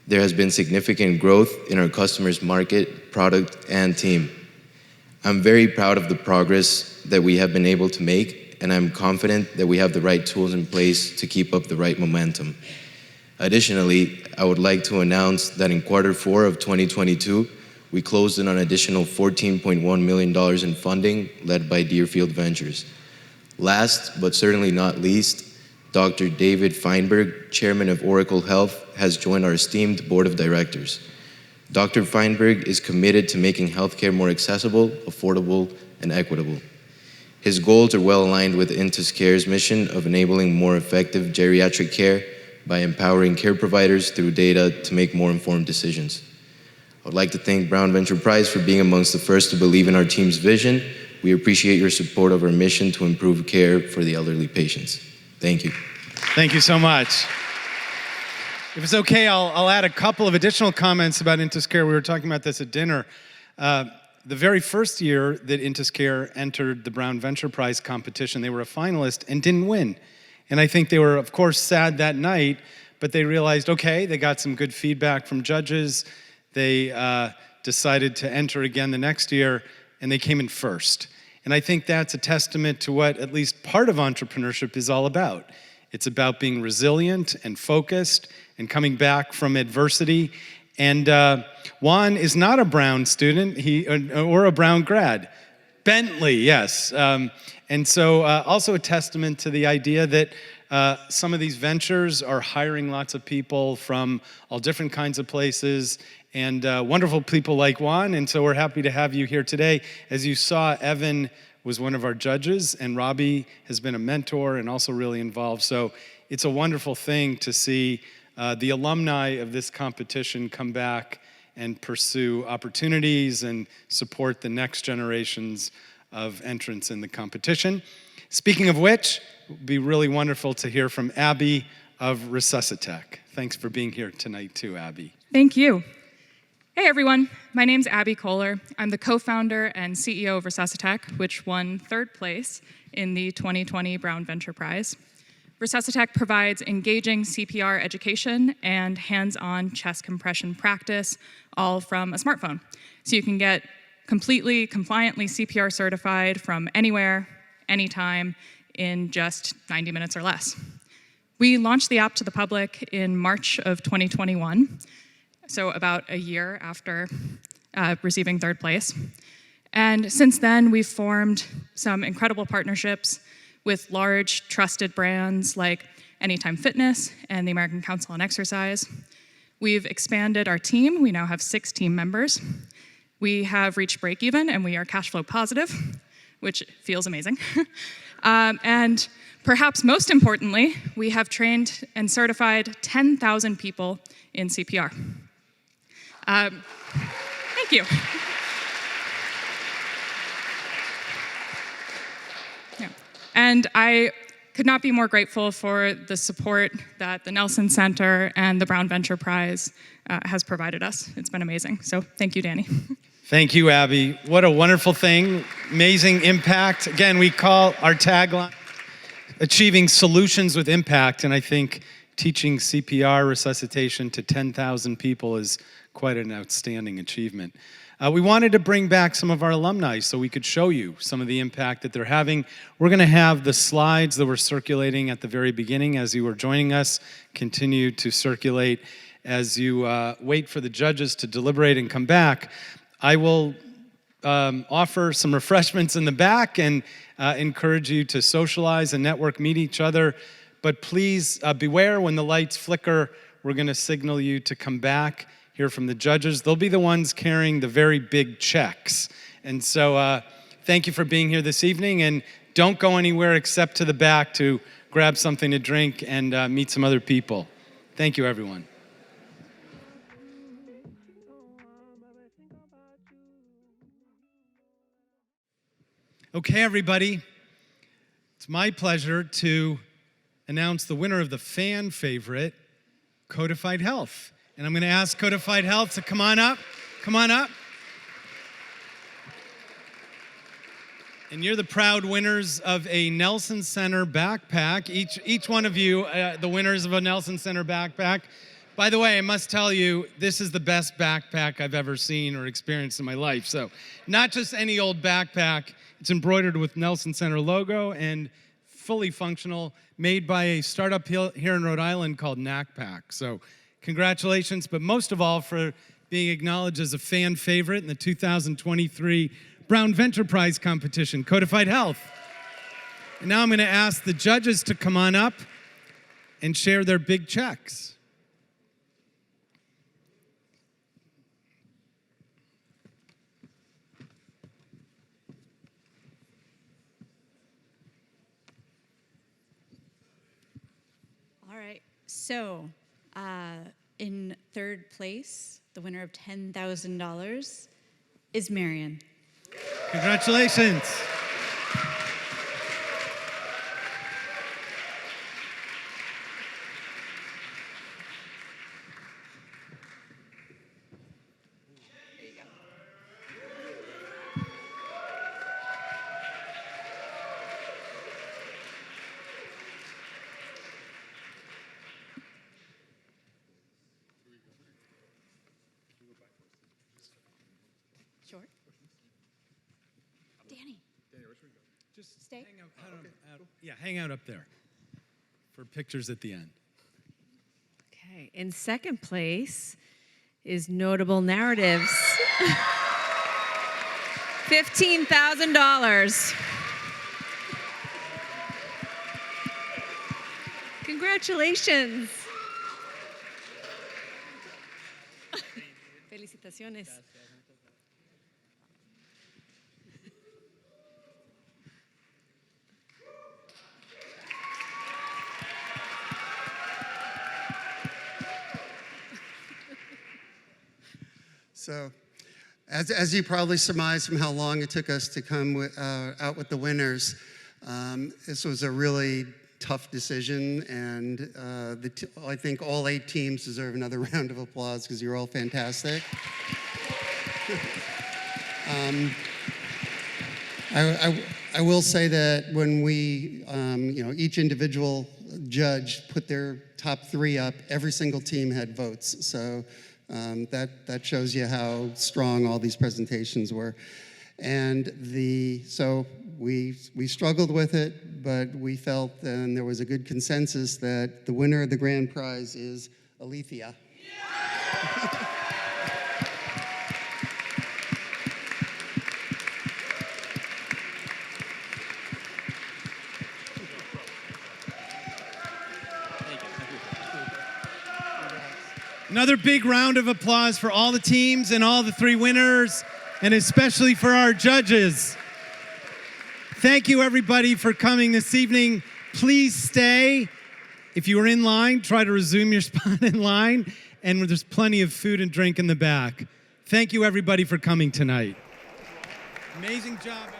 there has been significant growth in our customers' market, product, and team. I'm very proud of the progress that we have been able to make, and I'm confident that we have the right tools in place to keep up the right momentum. Additionally, I would like to announce that in Q4 of 2022, we closed in on an additional $14.1 million in funding led by Deerfield Ventures. Last, but certainly not least, Dr. David Feinberg, Chairman of Oracle Health, has joined our esteemed Board of Directors. Dr. Feinberg is committed to making healthcare more accessible, affordable, and equitable. His goals are well aligned with IntusCare's mission of enabling more effective geriatric care by empowering care providers through data to make more informed decisions. I would like to thank Brown Venture Prize for being amongst the first to believe in our team's vision. We appreciate your support of our mission to improve care for the elderly patients. Thank you. Thank you so much. If it's okay, I'll add a couple of additional comments about IntusCare. We were talking about this at dinner. The very first year that IntusCare entered the Brown Venture Prize competition, they were a finalist and didn't win. And I think they were, of course, sad that night, but they realized, okay, they got some good feedback from judges. They decided to enter again the next year, and they came in first. And I think that's a testament to what at least part of entrepreneurship is all about. It's about being resilient and focused and coming back from adversity. And Juan is not a Brown student or a Brown grad. Bentley, yes. And so also a testament to the idea that some of these ventures are hiring lots of people from all different kinds of places and wonderful people like Juan. And so we're happy to have you here today. As you saw, Evan was one of our judges, and Robbie has been a mentor and also really involved. So it's a wonderful thing to see the alumni of this competition come back and pursue opportunities and support the next generations of entrants in the competition. Speaking of which, it would be really wonderful to hear from Abby of Resuscitech. Thanks for being here tonight too, Abby. Thank you. Hey everyone, my name's Abby Kohler. I'm the co-founder and CEO of Resuscitech, which won third place in the 2020 Brown Venture Prize. Resuscitech provides engaging CPR education and hands-on chest compression practice, all from a smartphone. So you can get completely, compliantly CPR certified from anywhere, anytime, in just 90 minutes or less. We launched the app to the public in March of 2021, so about a year after receiving third place. And since then, we've formed some incredible partnerships with large, trusted brands like Anytime Fitness and the American Council on Exercise. We've expanded our team. We now have 6 team members. We have reached break even, and we are cash flow positive, which feels amazing. And perhaps most importantly, we have trained and certified 10,000 people in CPR. Thank you. Yeah. And I could not be more grateful for the support that the Nelson Center and the Brown Venture Prize has provided us. It's been amazing. So thank you, Danny. Thank you, Abby. What a wonderful thing. Amazing impact. Again, we call our tagline Achieving Solutions with Impact. And I think teaching CPR resuscitation to 10,000 people is quite an outstanding achievement. We wanted to bring back some of our alumni so we could show you some of the impact that they're having. We're going to have the slides that were circulating at the very beginning as you were joining us continue to circulate as you wait for the judges to deliberate and come back. I will offer some refreshments in the back and encourage you to socialize and network, meet each other. But please beware when the lights flicker. We're going to signal you to come back, hear from the judges. They'll be the ones carrying the very big checks. And so thank you for being here this evening. And don't go anywhere except to the back to grab something to drink and meet some other people. Thank you, everyone. Okay, everybody, it's my pleasure to announce the winner of the fan favorite, Codified Health. And I'm going to ask Codified Health to come on up. Come on up. And you're the proud winners of a Nelson Center backpack. Each one of you, the winners of a Nelson Center backpack. By the way, I must tell you, this is the best backpack I've ever seen or experienced in my life. So not just any old backpack. It's embroidered with Nelson Center logo and fully functional, made by a startup here in Rhode Island called NACPAC. So congratulations, but most of all for being acknowledged as a fan favorite in the 2023 Brown Venture Prize competition, Codified Health. And now I'm going to ask the judges to come on up and share their big checks. All right, so in third place, the winner of $10,000 is Marion. Congratulations. Sure. Danny. Just stay. Hang out up there for pictures at the end. Okay, in second place is Notable Narratives. $15,000. Congratulations. Felicitaciones. So, as you probably surmised from how long it took us to come out with the winners, this was a really tough decision, and I think all 8 teams deserve another round of applause because you're all fantastic. I will say that when we, each individual judge put their top 3 up, every single team had votes. So that shows you how strong all these presentations were. And so we struggled with it, but we felt, and there was a good consensus, that the winner of the grand prize is Alethea. Another big round of applause for all the teams and all the 3 winners, and especially for our judges. Thank you, everybody, for coming this evening. Please stay. If you were in line, try to resume your spot in line, and there's plenty of food and drink in the back. Thank you, everybody, for coming tonight. Amazing job.